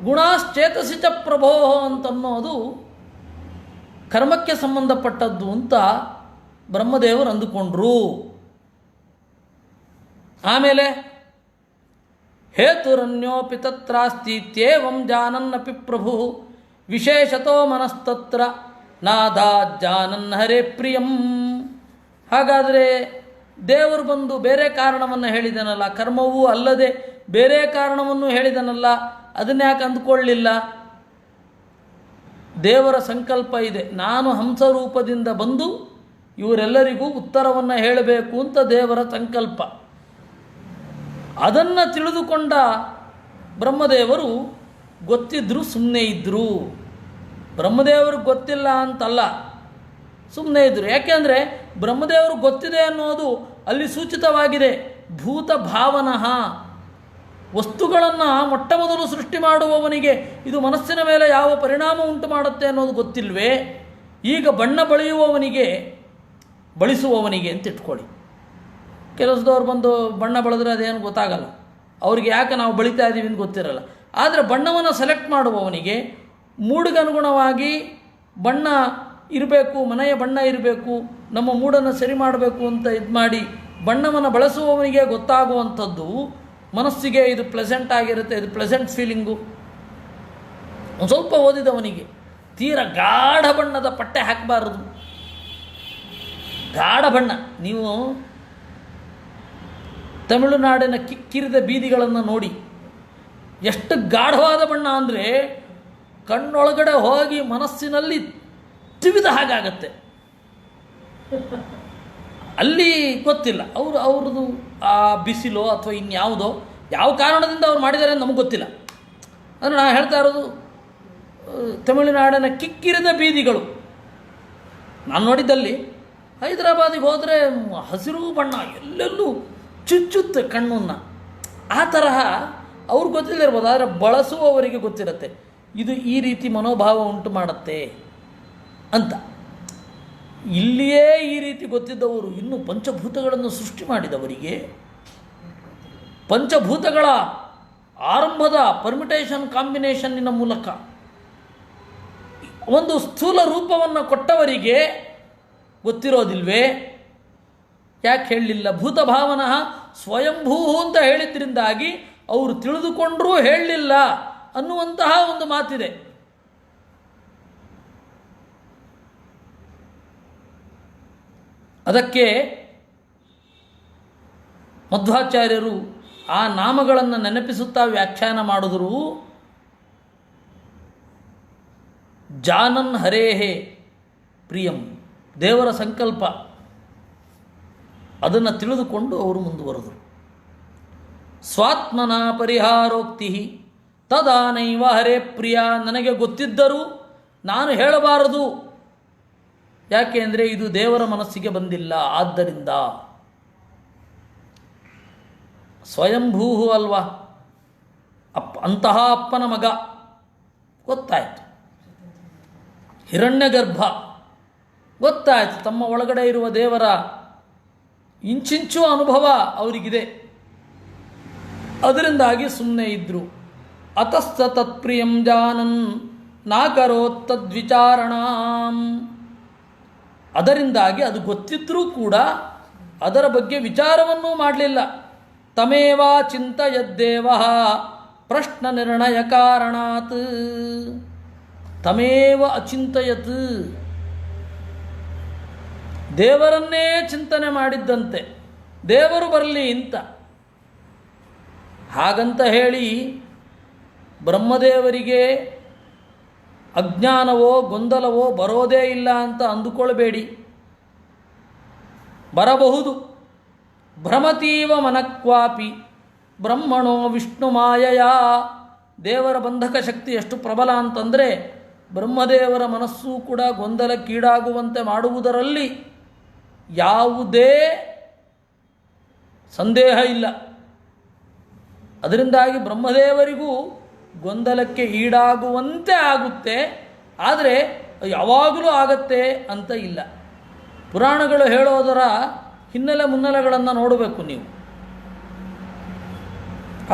Speaker 1: ಗುಣಾಶ್ಚೇತಸಿ ಚ ಪ್ರಭೋ ಅಂತನ್ನೋದು ಕರ್ಮಕ್ಕೆ ಸಂಬಂಧಪಟ್ಟದ್ದು ಅಂತ ಬ್ರಹ್ಮದೇವರು ಅಂದುಕೊಂಡ್ರು. ಆಮೇಲೆ ಹೇತುರನ್ಯೋಪಿ ತತ್ರಾಸ್ತಿ ತ್ಯೇವಂ ಜಾನನ್ನಪಿ ಪ್ರಭು ವಿಶೇಷತೋ ಮನಸ್ತತ್ರ ನಾದಾ ಜಾನನ್ ಹರೇ ಪ್ರಿಯಂ. ಹಾಗಾದರೆ ದೇವರು ಬಂದು ಬೇರೆ ಕಾರಣವನ್ನು ಹೇಳಿದನಲ್ಲ, ಕರ್ಮವೂ ಅಲ್ಲದೆ ಬೇರೆ ಕಾರಣವನ್ನು ಹೇಳಿದನಲ್ಲ, ಅದನ್ನ್ಯಾಕೆ ಅಂದುಕೊಳ್ಳಲಿಲ್ಲ? ದೇವರ ಸಂಕಲ್ಪ ಇದೆ, ನಾನು ಹಂಸರೂಪದಿಂದ ಬಂದು ಇವರೆಲ್ಲರಿಗೂ ಉತ್ತರವನ್ನು ಹೇಳಬೇಕು ಅಂತ ದೇವರ ಸಂಕಲ್ಪ. ಅದನ್ನು ತಿಳಿದುಕೊಂಡ ಬ್ರಹ್ಮದೇವರು ಗೊತ್ತಿದ್ದರೂ ಸುಮ್ಮನೆ ಇದ್ದರು. ಬ್ರಹ್ಮದೇವ್ರಿಗೆ ಗೊತ್ತಿಲ್ಲ ಅಂತಲ್ಲ, ಸುಮ್ಮನೆ ಇದ್ದರು. ಯಾಕೆಂದರೆ ಬ್ರಹ್ಮದೇವ್ರಿಗೆ ಗೊತ್ತಿದೆ ಅನ್ನೋದು ಅಲ್ಲಿ ಸೂಚಿತವಾಗಿದೆ. ಭೂತ ಭಾವನಃ, ವಸ್ತುಗಳನ್ನು ಮೊಟ್ಟ ಮೊದಲು ಸೃಷ್ಟಿ ಮಾಡುವವನಿಗೆ ಇದು ಮನಸ್ಸಿನ ಮೇಲೆ ಯಾವ ಪರಿಣಾಮ ಉಂಟು ಮಾಡುತ್ತೆ ಅನ್ನೋದು ಗೊತ್ತಿಲ್ವೇ? ಈಗ ಬಣ್ಣ ಬಳಸುವವನಿಗೆ ಅಂತ ಇಟ್ಕೊಳ್ಳಿ. ಕೆಲಸದವ್ರು ಬಂದು ಬಣ್ಣ ಬಳದ್ರೆ ಅದೇನು ಗೊತ್ತಾಗಲ್ಲ, ಅವ್ರಿಗೆ ಯಾಕೆ ನಾವು ಬಳಿತಾ ಇದ್ದೀವಿ ಅಂತ ಗೊತ್ತಿರಲ್ಲ. ಆದರೆ ಬಣ್ಣವನ್ನು ಸೆಲೆಕ್ಟ್ ಮಾಡುವವನಿಗೆ ಮೂಡಿಗನುಗುಣವಾಗಿ ಬಣ್ಣ ಇರಬೇಕು, ಮನೆಯ ಬಣ್ಣ ಇರಬೇಕು, ನಮ್ಮ ಮೂಡನ್ನು ಸರಿ ಮಾಡಬೇಕು ಅಂತ ಇದು ಮಾಡಿ ಬಣ್ಣವನ್ನು ಬಳಸುವವನಿಗೆ ಗೊತ್ತಾಗುವಂಥದ್ದು ಮನಸ್ಸಿಗೆ ಇದು ಪ್ಲೆಸೆಂಟ್ ಆಗಿರುತ್ತೆ, ಇದು ಪ್ಲೆಸೆಂಟ್ ಫೀಲಿಂಗು. ಒಂದು ಸ್ವಲ್ಪ ಓದಿದವನಿಗೆ ತೀರ ಗಾಢ ಬಣ್ಣದ ಪಟ್ಟೆ ಹಾಕಬಾರದು. ಗಾಢ ಬಣ್ಣ, ನೀವು ತಮಿಳುನಾಡಿನ ಕಿಕ್ಕಿರಿದ ಬೀದಿಗಳನ್ನು ನೋಡಿ, ಎಷ್ಟು ಗಾಢವಾದ ಬಣ್ಣ ಅಂದರೆ ಕಣ್ಣೊಳಗಡೆ ಹೋಗಿ ಮನಸ್ಸಿನಲ್ಲಿ ತಿವಿದ ಹಾಗಾಗತ್ತೆ. ಅಲ್ಲಿ ಗೊತ್ತಿಲ್ಲ ಅವ್ರದ್ದು ಆ ಬಿಸಿಲೋ ಅಥವಾ ಇನ್ಯಾವುದೋ ಯಾವ ಕಾರಣದಿಂದ ಅವ್ರು ಮಾಡಿದ್ದಾರೆ ಅಂತ ನಮಗೆ ಗೊತ್ತಿಲ್ಲ. ಅಂದರೆ ನಾನು ಹೇಳ್ತಾ ಇರೋದು ತಮಿಳುನಾಡಿನ ಕಿಕ್ಕಿರಿದ ಬೀದಿಗಳು ನಾನು ನೋಡಿದ್ದಲ್ಲಿ. ಹೈದರಾಬಾದಿಗೆ ಹೋದರೆ ಹಸಿರು ಬಣ್ಣ ಎಲ್ಲೆಲ್ಲೂ ಚುಚ್ಚುತ್ತೆ ಕಣ್ಣನ್ನು. ಆ ತರಹ ಅವ್ರಿಗೆ ಗೊತ್ತಿಲ್ಲದಿರ್ಬೋದು, ಆದರೆ ಬಳಸುವವರಿಗೆ ಗೊತ್ತಿರುತ್ತೆ ಇದು ಈ ರೀತಿ ಮನೋಭಾವ ಉಂಟು ಮಾಡುತ್ತೆ ಅಂತ. ಇಲ್ಲಿಯೇ ಈ ರೀತಿ ಗೊತ್ತಿದ್ದವರು ಇನ್ನು ಪಂಚಭೂತಗಳನ್ನು ಸೃಷ್ಟಿ ಮಾಡಿದವರಿಗೆ ಪಂಚಭೂತಗಳ ಆರಂಭದ ಪರ್ಮಿಟೇಷನ್ ಕಾಂಬಿನೇಷನ್ನಿನ ಮೂಲಕ ಒಂದು ಸ್ಥೂಲ ರೂಪವನ್ನು ಕೊಟ್ಟವರಿಗೆ ಗೊತ್ತಿರೋದಿಲ್ವೇ? ಯಾಕೆ ಹೇಳಲಿಲ್ಲ? ಭೂತಭಾವನಃ ಸ್ವಯಂಭೂ ಅಂತ ಹೇಳಿದ್ರಿಂದಾಗಿ ಅವರು ತಿಳಿದುಕೊಂಡರೂ ಹೇಳಲಿಲ್ಲ ಅನ್ನುವಂತಹ ಒಂದು ಮಾತಿದೆ. ಅದಕ್ಕೆ ಮಧ್ವಾಚಾರ್ಯರು ಆ ನಾಮಗಳನ್ನು ನೆನಪಿಸುತ್ತಾ ವ್ಯಾಖ್ಯಾನ ಮಾಡಿದರು. ಜಾನನ್ ಹರೇಹೇ ಪ್ರಿಯಂ, ದೇವರ ಸಂಕಲ್ಪ, ಅದನ್ನು ತಿಳಿದುಕೊಂಡು ಅವರು ಮುಂದುವರೆದರು. ಸ್ವಾತ್ಮನ ಪರಿಹಾರೋಕ್ತಿ ತದಾನೈವ ಹರೇ ಪ್ರಿಯ, ನನಗೆ ಗೊತ್ತಿದ್ದರೂ ನಾನು ಹೇಳಬಾರದು. ಯಾಕೆ ಅಂದರೆ ಇದು ದೇವರ ಮನಸ್ಸಿಗೆ ಬಂದಿಲ್ಲ. ಆದ್ದರಿಂದ ಸ್ವಯಂಭೂ ಅಲ್ವಾ, ಅಂತಹ ಅಪ್ಪನ ಮಗ ಗೊತ್ತಾಯಿತು. ಹಿರಣ್ಯಗರ್ಭ ಗೊತ್ತಾಯಿತು, ತಮ್ಮ ಒಳಗಡೆ ಇರುವ ದೇವರ ಇಂಚಿಂಚು ಅನುಭವ ಅವರಿಗಿದೆ. ಅದರಿಂದಾಗಿ ಸುಮ್ಮನೆ ಇದ್ದರು. ಅತಸ್ಸ ತತ್ಪ್ರಿಯಂ ಜಾನನ್ ನಾಕರೋತ್ತದ್ವಿಚಾರಣಾಂ, ಅದರಿಂದಾಗಿ ಅದು ಗೊತ್ತಿದ್ದರೂ ಕೂಡ ಅದರ ಬಗ್ಗೆ ವಿಚಾರವನ್ನೂ ಮಾಡಲಿಲ್ಲ. ತಮೇವ ಚಿಂತಯದ್ದೇವ ಪ್ರಶ್ನ ನಿರ್ಣಯ ಕಾರಣಾತ್, ತಮೇವ ಅಚಿಂತಯತ್, ದೇವರನ್ನೇ ಚಿಂತನೆ ಮಾಡಿದ್ದಂತೆ ದೇವರು ಬರಲಿ ಅಂತ. ಹಾಗಂತ ಹೇಳಿ ಬ್ರಹ್ಮದೇವರಿಗೆ ಅಜ್ಞಾನವೋ ಗೊಂದಲವೋ ಬರೋದೇ ಇಲ್ಲ ಅಂತ ಅಂದುಕೊಳ್ಬೇಡಿ. ಬರಬಹುದು. ಭ್ರಮತೀವ ಮನಕ್ವಾಪಿ ಬ್ರಹ್ಮಣೋ ವಿಷ್ಣು ಮಾಯಯ. ದೇವರ ಬಂಧಕ ಶಕ್ತಿ ಎಷ್ಟು ಪ್ರಬಲ ಅಂತಂದರೆ ಬ್ರಹ್ಮದೇವರ ಮನಸ್ಸು ಕೂಡ ಗೊಂದಲಕ್ಕೀಡಾಗುವಂತೆ ಮಾಡುವುದರಲ್ಲಿ ಯಾವುದೇ ಸಂದೇಹ ಇಲ್ಲ. ಅದರಿಂದಾಗಿ ಬ್ರಹ್ಮದೇವರಿಗೂ ಗೊಂದಲಕ್ಕೆ ಈಡಾಗುವಂತೆ ಆಗುತ್ತೆ. ಆದರೆ ಯಾವಾಗಲೂ ಆಗತ್ತೆ ಅಂತ ಇಲ್ಲ. ಪುರಾಣಗಳು ಹೇಳೋದರ ಹಿನ್ನೆಲೆ ಮುನ್ನೆಲೆಗಳನ್ನು ನೋಡಬೇಕು ನೀವು.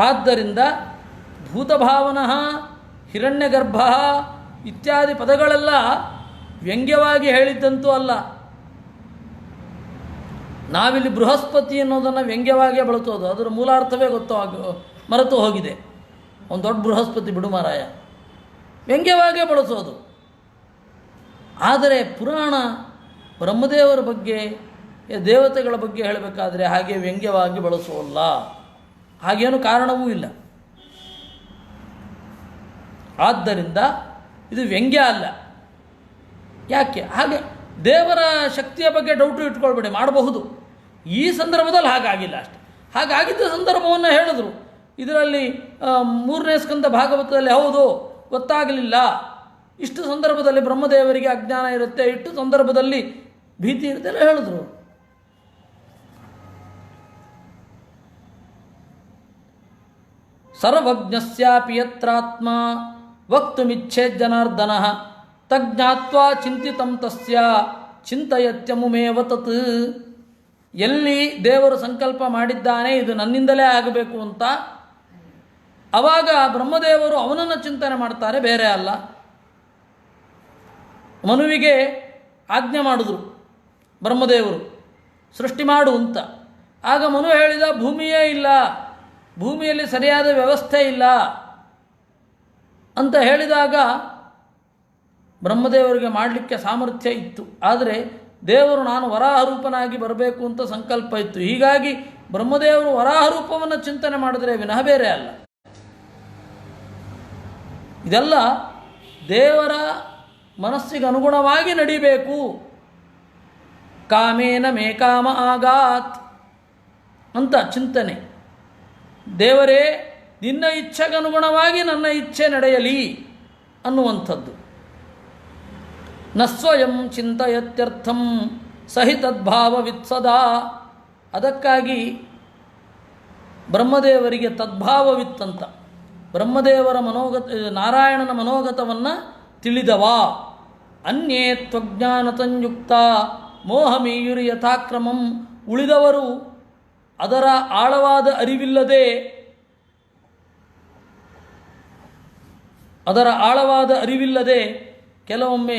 Speaker 1: ಆದ್ದರಿಂದ ಭೂತಭಾವನಃ, ಹಿರಣ್ಯಗರ್ಭ ಇತ್ಯಾದಿ ಪದಗಳೆಲ್ಲ ವ್ಯಂಗ್ಯವಾಗಿ ಹೇಳಿದ್ದಂತೂ ಅಲ್ಲ. ನಾವಿಲ್ಲಿ ಬೃಹಸ್ಪತಿ ಅನ್ನೋದನ್ನು ವ್ಯಂಗ್ಯವಾಗಿಯೇ ಬಳಸೋದು. ಅದರ ಮೂಲಾರ್ಥವೇ ಮರೆತು ಹೋಗಿದೆ. ಒಂದು ದೊಡ್ಡ ಬೃಹಸ್ಪತಿ ಬಿಡು ಮಾರಾಯ, ವ್ಯಂಗ್ಯವಾಗಿಯೇ ಬಳಸೋದು. ಆದರೆ ಪುರಾಣ ಬ್ರಹ್ಮದೇವರ ಬಗ್ಗೆ, ದೇವತೆಗಳ ಬಗ್ಗೆ ಹೇಳಬೇಕಾದ್ರೆ ಹಾಗೆ ವ್ಯಂಗ್ಯವಾಗಿ ಬಳಸೋಲ್ಲ. ಹಾಗೇನು ಕಾರಣವೂ ಇಲ್ಲ. ಆದ್ದರಿಂದ ಇದು ವ್ಯಂಗ್ಯ ಅಲ್ಲ. ಯಾಕೆ ಹಾಗೆ ದೇವರ ಶಕ್ತಿಯ ಬಗ್ಗೆ ಡೌಟು ಇಟ್ಕೊಳ್ಬೇಡಿ, ಮಾಡಬಹುದು. ಈ ಸಂದರ್ಭದಲ್ಲಿ ಹಾಗಾಗಿಲ್ಲ ಅಷ್ಟೆ. ಹಾಗಾಗಿದ್ದ ಸಂದರ್ಭವನ್ನು ಹೇಳಿದ್ರು. ಇದರಲ್ಲಿ 3ನೇ ಸ್ಕಂದ ಭಾಗವತದಲ್ಲಿ ಹೌದು ಗೊತ್ತಾಗಲಿಲ್ಲ, ಇಷ್ಟು ಸಂದರ್ಭದಲ್ಲಿ ಬ್ರಹ್ಮದೇವರಿಗೆ ಅಜ್ಞಾನ ಇರುತ್ತೆ, ಇಷ್ಟು ಸಂದರ್ಭದಲ್ಲಿ ಭೀತಿ ಇರುತ್ತೆ ಎಲ್ಲ ಹೇಳಿದ್ರು. ಸರ್ವಜ್ಞಸ್ಯಾಪಿ ಯತ್ರಾತ್ಮ ವಕ್ತುಮಿಚ್ಛೇದ್ ಜನಾರ್ದನ ತಜ್ಞಾತ್ವಾ ಚಿಂತಿತಂ ತಸ್ಯ ಚಿಂತಯತ್ಯಮುಮೇವ ತತ್. ಎಲ್ಲಿ ದೇವರು ಸಂಕಲ್ಪ ಮಾಡಿದ್ದಾನೆ ಇದು ನನ್ನಿಂದಲೇ ಆಗಬೇಕು ಅಂತ, ಆವಾಗ ಬ್ರಹ್ಮದೇವರು ಅವನನ್ನು ಚಿಂತನೆ ಮಾಡ್ತಾರೆ, ಬೇರೆ ಅಲ್ಲ. ಮನುವಿಗೆ ಆಜ್ಞೆ ಮಾಡಿದ್ರು ಬ್ರಹ್ಮದೇವರು, ಸೃಷ್ಟಿ ಮಾಡು ಅಂತ. ಆಗ ಮನು ಹೇಳಿದ, ಭೂಮಿಯೇ ಇಲ್ಲ, ಭೂಮಿಯಲ್ಲಿ ಸರಿಯಾದ ವ್ಯವಸ್ಥೆ ಇಲ್ಲ ಅಂತ ಹೇಳಿದಾಗ ಬ್ರಹ್ಮದೇವರಿಗೆ ಮಾಡಲಿಕ್ಕೆ ಸಾಮರ್ಥ್ಯ ಇತ್ತು. ಆದರೆ ದೇವರು ನಾನು ವರಾಹ ರೂಪನಾಗಿ ಬರಬೇಕು ಅಂತ ಸಂಕಲ್ಪ ಇತ್ತು. ಹೀಗಾಗಿ ಬ್ರಹ್ಮದೇವರು ವರಾಹ ರೂಪವನ್ನು ಚಿಂತನೆ ಮಾಡಿದರೆ ವಿನಃ ಬೇರೆ ಅಲ್ಲ. ಇದೆಲ್ಲ ದೇವರ ಮನಸ್ಸಿಗೆ ಅನುಗುಣವಾಗಿ ನಡಿಬೇಕು. ಕಾಮೇನ ಮೇ ಕಾಮ ಆಗಾತ್ ಅಂತ ಚಿಂತನೆ. ದೇವರೇ ನಿನ್ನ ಇಚ್ಛೆಗನುಗುಣವಾಗಿ ನನ್ನ ಇಚ್ಛೆ ನಡೆಯಲಿ ಅನ್ನುವಂಥದ್ದು. ನ ಸ್ವಯಂ ಚಿಂತಯತ್ಯರ್ಥಂ ಸಹಿ ತದ್ಭಾವವಿತ್ ಸದಾ. ಅದಕ್ಕಾಗಿ ಬ್ರಹ್ಮದೇವರಿಗೆ ತದ್ಭಾವವಿತ್ತಂತ. ಬ್ರಹ್ಮದೇವರ ನಾರಾಯಣನ ಮನೋಗತವನ್ನು ತಿಳಿದವ. ಅನ್ಯೇ ತ್ವಜ್ಞಾನ ಸಂಯುಕ್ತ ಮೋಹಮೀಯುರಿ ಯಥಾಕ್ರಮಂ. ಉಳಿದವರು ಅದರ ಆಳವಾದ ಅರಿವಿಲ್ಲದೆ ಕೆಲವೊಮ್ಮೆ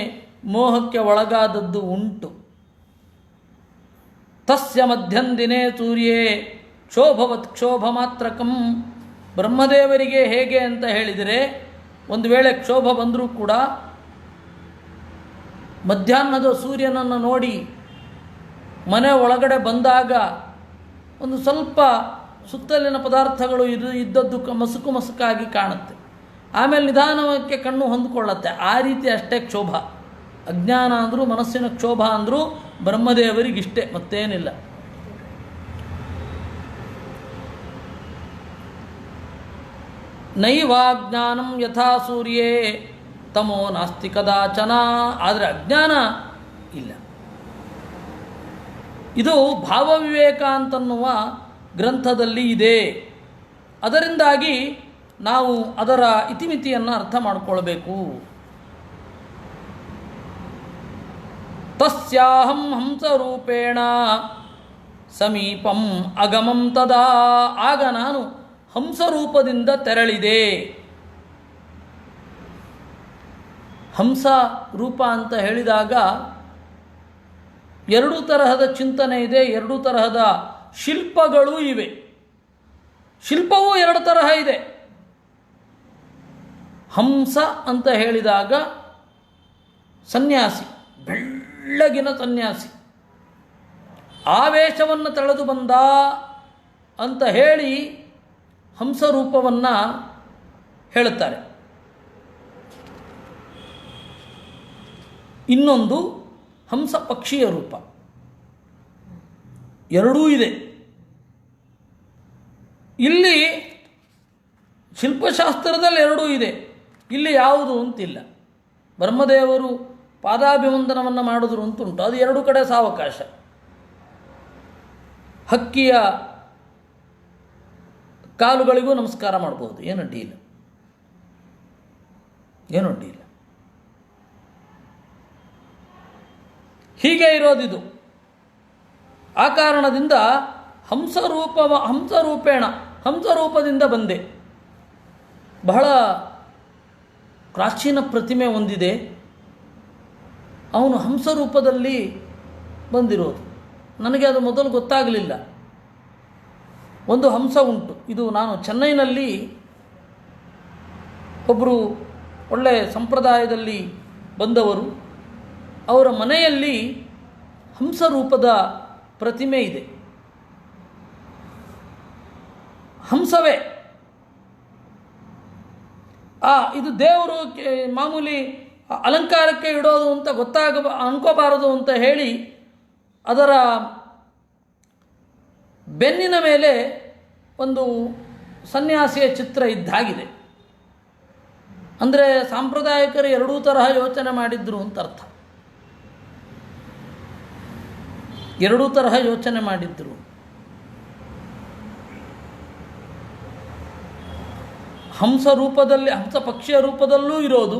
Speaker 1: ಮೋಹಕ್ಕೆ ಒಳಗಾದದ್ದು ಉಂಟು. ತಸ್ಯ ಮಧ್ಯಂದಿನೇ ಸೂರ್ಯೇ ಕ್ಷೋಭವತ್ ಕ್ಷೋಭ ಮಾತ್ರಕಂ. ಬ್ರಹ್ಮದೇವರಿಗೆ ಹೇಗೆ ಅಂತ ಹೇಳಿದರೆ, ಒಂದು ವೇಳೆ ಕ್ಷೋಭ ಬಂದರೂ ಕೂಡ ಮಧ್ಯಾಹ್ನದ ಸೂರ್ಯನನ್ನು ನೋಡಿ ಮನೆ ಒಳಗಡೆ ಬಂದಾಗ ಒಂದು ಸ್ವಲ್ಪ ಸುತ್ತಲಿನ ಪದಾರ್ಥಗಳು ಇದ್ದದ್ದು ಮಸುಕು ಮಸುಕಾಗಿ ಕಾಣುತ್ತೆ. ಆಮೇಲೆ ನಿಧಾನಕ್ಕೆ ಕಣ್ಣು ಹೊಂದಿಕೊಳ್ಳುತ್ತೆ. ಆ ರೀತಿ ಅಷ್ಟೇ ಕ್ಷೋಭ. ಅಜ್ಞಾನ ಅಂದರೂ ಮನಸ್ಸಿನ ಕ್ಷೋಭ ಅಂದರೂ ಬ್ರಹ್ಮದೇವರಿಗಿಷ್ಟೇ, ಮತ್ತೇನಿಲ್ಲ. ನೈವಾಜ್ಞಾನಂ ಯಥಾ ಸೂರ್ಯೇ ತಮೋ ನಾಸ್ತಿ ಕದಾಚನ. ಆದರೆ ಅಜ್ಞಾನ ಇಲ್ಲ. ಇದು ಭಾವವಿವೇಕ ಅಂತನ್ನುವ ಗ್ರಂಥದಲ್ಲಿ ಇದೆ. ಅದರಿಂದಾಗಿ ನಾವು ಅದರ ಇತಿಮಿತಿಯನ್ನು ಅರ್ಥ ಮಾಡಿಕೊಳ್ಬೇಕು. ತಸ್ಯಾಹಂ ಹಂಸರೂಪೇಣ ಸಮೀಪಂ ಅಗಮಂ ತದಾ. ಆಗ ನಾನು ಹಂಸರೂಪದಿಂದ ತೆರಳಿದೆ. ಹಂಸ ರೂಪ ಅಂತ ಹೇಳಿದಾಗ ಎರಡೂ ತರಹದ ಚಿಂತನೆ ಇದೆ, ಎರಡೂ ತರಹದ ಶಿಲ್ಪಗಳೂ ಇವೆ. ಶಿಲ್ಪವೂ ಎರಡು ತರಹ ಇದೆ. ಹಂಸ ಅಂತ ಹೇಳಿದಾಗ ಸನ್ಯಾಸಿ, ಬೆಳ್ಳಗಿನ ಸನ್ಯಾಸಿ, ಆವೇಶವನ್ನು ತಳೆದು ಬಂದ ಅಂತ ಹೇಳಿ ಹಂಸರೂಪವನ್ನು ಹೇಳುತ್ತಾರೆ. ಇನ್ನೊಂದು ಹಂಸ ಪಕ್ಷಿಯ ರೂಪ. ಎರಡೂ ಇದೆ. ಇಲ್ಲಿ ಶಿಲ್ಪಶಾಸ್ತ್ರದಲ್ಲಿ ಎರಡೂ ಇದೆ, ಇಲ್ಲಿ ಯಾವುದು ಅಂತಿಲ್ಲ. ಬ್ರಹ್ಮದೇವರು ಪಾದಾಭಿವಂದನವನ್ನು ಮಾಡಿದ್ರು ಅಂತುಂಟು, ಅದು ಎರಡು ಕಡೆ ಸಾವಕಾಶ. ಹಕ್ಕಿಯ ಕಾಲುಗಳಿಗೂ ನಮಸ್ಕಾರ ಮಾಡ್ಬೋದು, ಏನು ಅಡ್ಡಿಯಿಲ್ಲ, ಏನು ಅಡ್ಡಿಯಿಲ್ಲ. ಹೀಗೆ ಇರೋದಿದು. ಆ ಕಾರಣದಿಂದ ಹಂಸರೂಪದಿಂದ ಬಂದೆ. ಬಹಳ ಪ್ರಾಚೀನ ಪ್ರತಿಮೆ ಹೊಂದಿದೆ, ಅವನು ಹಂಸರೂಪದಲ್ಲಿ ಬಂದಿರೋದು. ನನಗೆ ಅದು ಮೊದಲು ಗೊತ್ತಾಗಲಿಲ್ಲ. ಒಂದು ಹಂಸ ಉಂಟು. ಇದು ನಾನು ಚೆನ್ನೈನಲ್ಲಿ ಒಬ್ಬರು ಒಳ್ಳೆಯ ಸಂಪ್ರದಾಯದಲ್ಲಿ ಬಂದವರು, ಅವರ ಮನೆಯಲ್ಲಿ ಹಂಸರೂಪದ ಪ್ರತಿಮೆ ಇದೆ. ಹಂಸವೇ. ಇದು ದೇವರು ಮಾಮೂಲಿ ಅಲಂಕಾರಕ್ಕೆ ಇಡೋದು ಅಂತ ಅನ್ಕೋಬಾರದು ಅಂತ ಹೇಳಿ ಅದರ ಬೆನ್ನಿನ ಮೇಲೆ ಒಂದು ಸನ್ಯಾಸಿಯ ಚಿತ್ರ ಇದ್ದಾಗಿದೆ. ಅಂದರೆ ಸಾಂಪ್ರದಾಯಿಕರು ಎರಡೂ ತರಹ ಯೋಚನೆ ಮಾಡಿದ್ರು ಅಂತ ಅರ್ಥ. ಎರಡೂ ತರಹ ಯೋಚನೆ ಮಾಡಿದ್ರು. ಹಂಸ ರೂಪದಲ್ಲಿ, ಹಂಸ ಪಕ್ಷಿಯ ರೂಪದಲ್ಲೂ ಇರೋದು,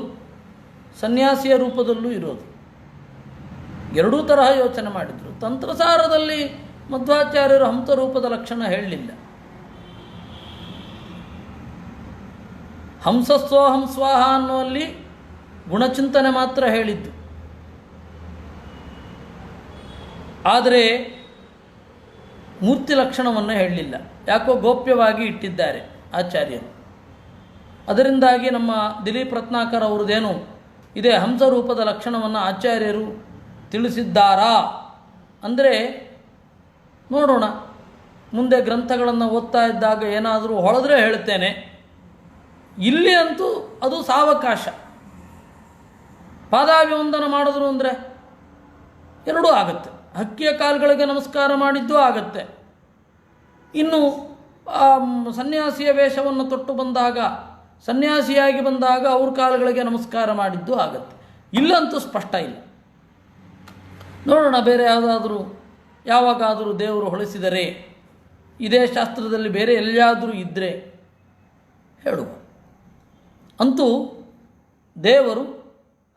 Speaker 1: ಸನ್ಯಾಸಿಯ ರೂಪದಲ್ಲೂ ಇರೋದು, ಎರಡೂ ತರಹ ಯೋಚನೆ ಮಾಡಿದರು. ತಂತ್ರಸಾರದಲ್ಲಿ ಮಧ್ವಾಚಾರ್ಯರು ಹಂಸ ರೂಪದ ಲಕ್ಷಣ ಹೇಳಲಿಲ್ಲ. ಹಂಸಸ್ವಹಂ ಸ್ವಾಹ ಅನ್ನುವಲ್ಲಿ ಗುಣಚಿಂತನೆ ಮಾತ್ರ ಹೇಳಿದ್ದು. ಆದರೆ ಮೂರ್ತಿ ಲಕ್ಷಣವನ್ನು ಹೇಳಲಿಲ್ಲ. ಯಾಕೋ ಗೋಪ್ಯವಾಗಿ ಇಟ್ಟಿದ್ದಾರೆ ಆಚಾರ್ಯರು. ಅದರಿಂದಾಗಿ ನಮ್ಮ ದಿಲೀಪ್ ರತ್ನಾಕರ್ ಅವರದೇನು ಇದೇ ಹಂಸರೂಪದ ಲಕ್ಷಣವನ್ನು ಆಚಾರ್ಯರು ತಿಳಿಸಿದ್ದಾರಾ ಅಂದರೆ ನೋಡೋಣ. ಮುಂದೆ ಗ್ರಂಥಗಳನ್ನು ಓದ್ತಾ ಇದ್ದಾಗ ಏನಾದರೂ ಹೊಳೆದ್ರೆ ಹೇಳ್ತೇನೆ. ಇಲ್ಲಿ ಅಂತೂ ಅದು ಸಾವಕಾಶ. ಪಾದಾಭಿವಂದನ ಮಾಡಿದ್ರು ಅಂದರೆ ಎರಡೂ ಆಗುತ್ತೆ. ಹಕ್ಕಿಯ ಕಾಲುಗಳಿಗೆ ನಮಸ್ಕಾರ ಮಾಡಿದ್ದೂ ಆಗತ್ತೆ. ಇನ್ನು ಸನ್ಯಾಸಿಯ ವೇಷವನ್ನು ತೊಟ್ಟು ಬಂದಾಗ, ಸನ್ಯಾಸಿಯಾಗಿ ಬಂದಾಗ ಅವ್ರ ಕಾಲುಗಳಿಗೆ ನಮಸ್ಕಾರ ಮಾಡಿದ್ದು ಆಗತ್ತೆ. ಇಲ್ಲಂತೂ ಸ್ಪಷ್ಟ ಇಲ್ಲ. ನೋಡೋಣ, ಬೇರೆ ಯಾವುದಾದ್ರೂ ಯಾವಾಗಾದರೂ ದೇವರು ಹೊಳಿಸಿದರೆ, ಇದೇ ಶಾಸ್ತ್ರದಲ್ಲಿ ಬೇರೆ ಎಲ್ಲಿಯಾದರೂ ಇದ್ದರೆ ಹೇಳುವ. ಅಂತೂ ದೇವರು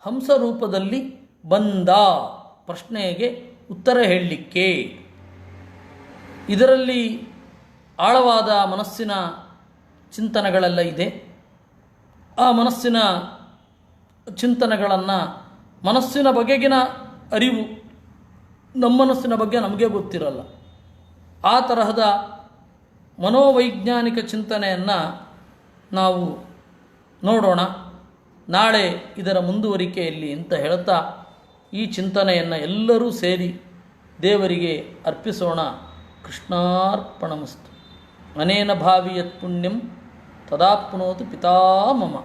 Speaker 1: ಹಂಸರೂಪದಲ್ಲಿ ಬಂದ ಪ್ರಶ್ನೆಗೆ ಉತ್ತರ ಹೇಳಲಿಕ್ಕೆ ಇದರಲ್ಲಿ ಆಳವಾದ ಮನಸ್ಸಿನ ಚಿಂತನೆಗಳೆಲ್ಲ ಇದೆ. ಆ ಮನಸ್ಸಿನ ಚಿಂತನೆಗಳನ್ನು, ಮನಸ್ಸಿನ ಬಗೆಗಿನ ಅರಿವು ನಮ್ಮ ಮನಸ್ಸಿನ ಬಗ್ಗೆ ನಮಗೆ ಗೊತ್ತಿರಲ್ಲ. ಆ ತರಹದ ಮನೋವೈಜ್ಞಾನಿಕ ಚಿಂತನೆಯನ್ನು ನಾವು ನೋಡೋಣ ನಾಳೆ ಇದರ ಮುಂದುವರಿಕೆಯಲ್ಲಿ ಅಂತ ಹೇಳ್ತಾ, ಈ ಚಿಂತನೆಯನ್ನು ಎಲ್ಲರೂ ಸೇರಿ ದೇವರಿಗೆ ಅರ್ಪಿಸೋಣ. ಕೃಷ್ಣಾರ್ಪಣಮಸ್ತು. ಅನೇನ ಭಾವಿ ಯತ್ ಪುಣ್ಯಂ ತದಾಪ್ನೋತು ಪಿತಾಮಮ.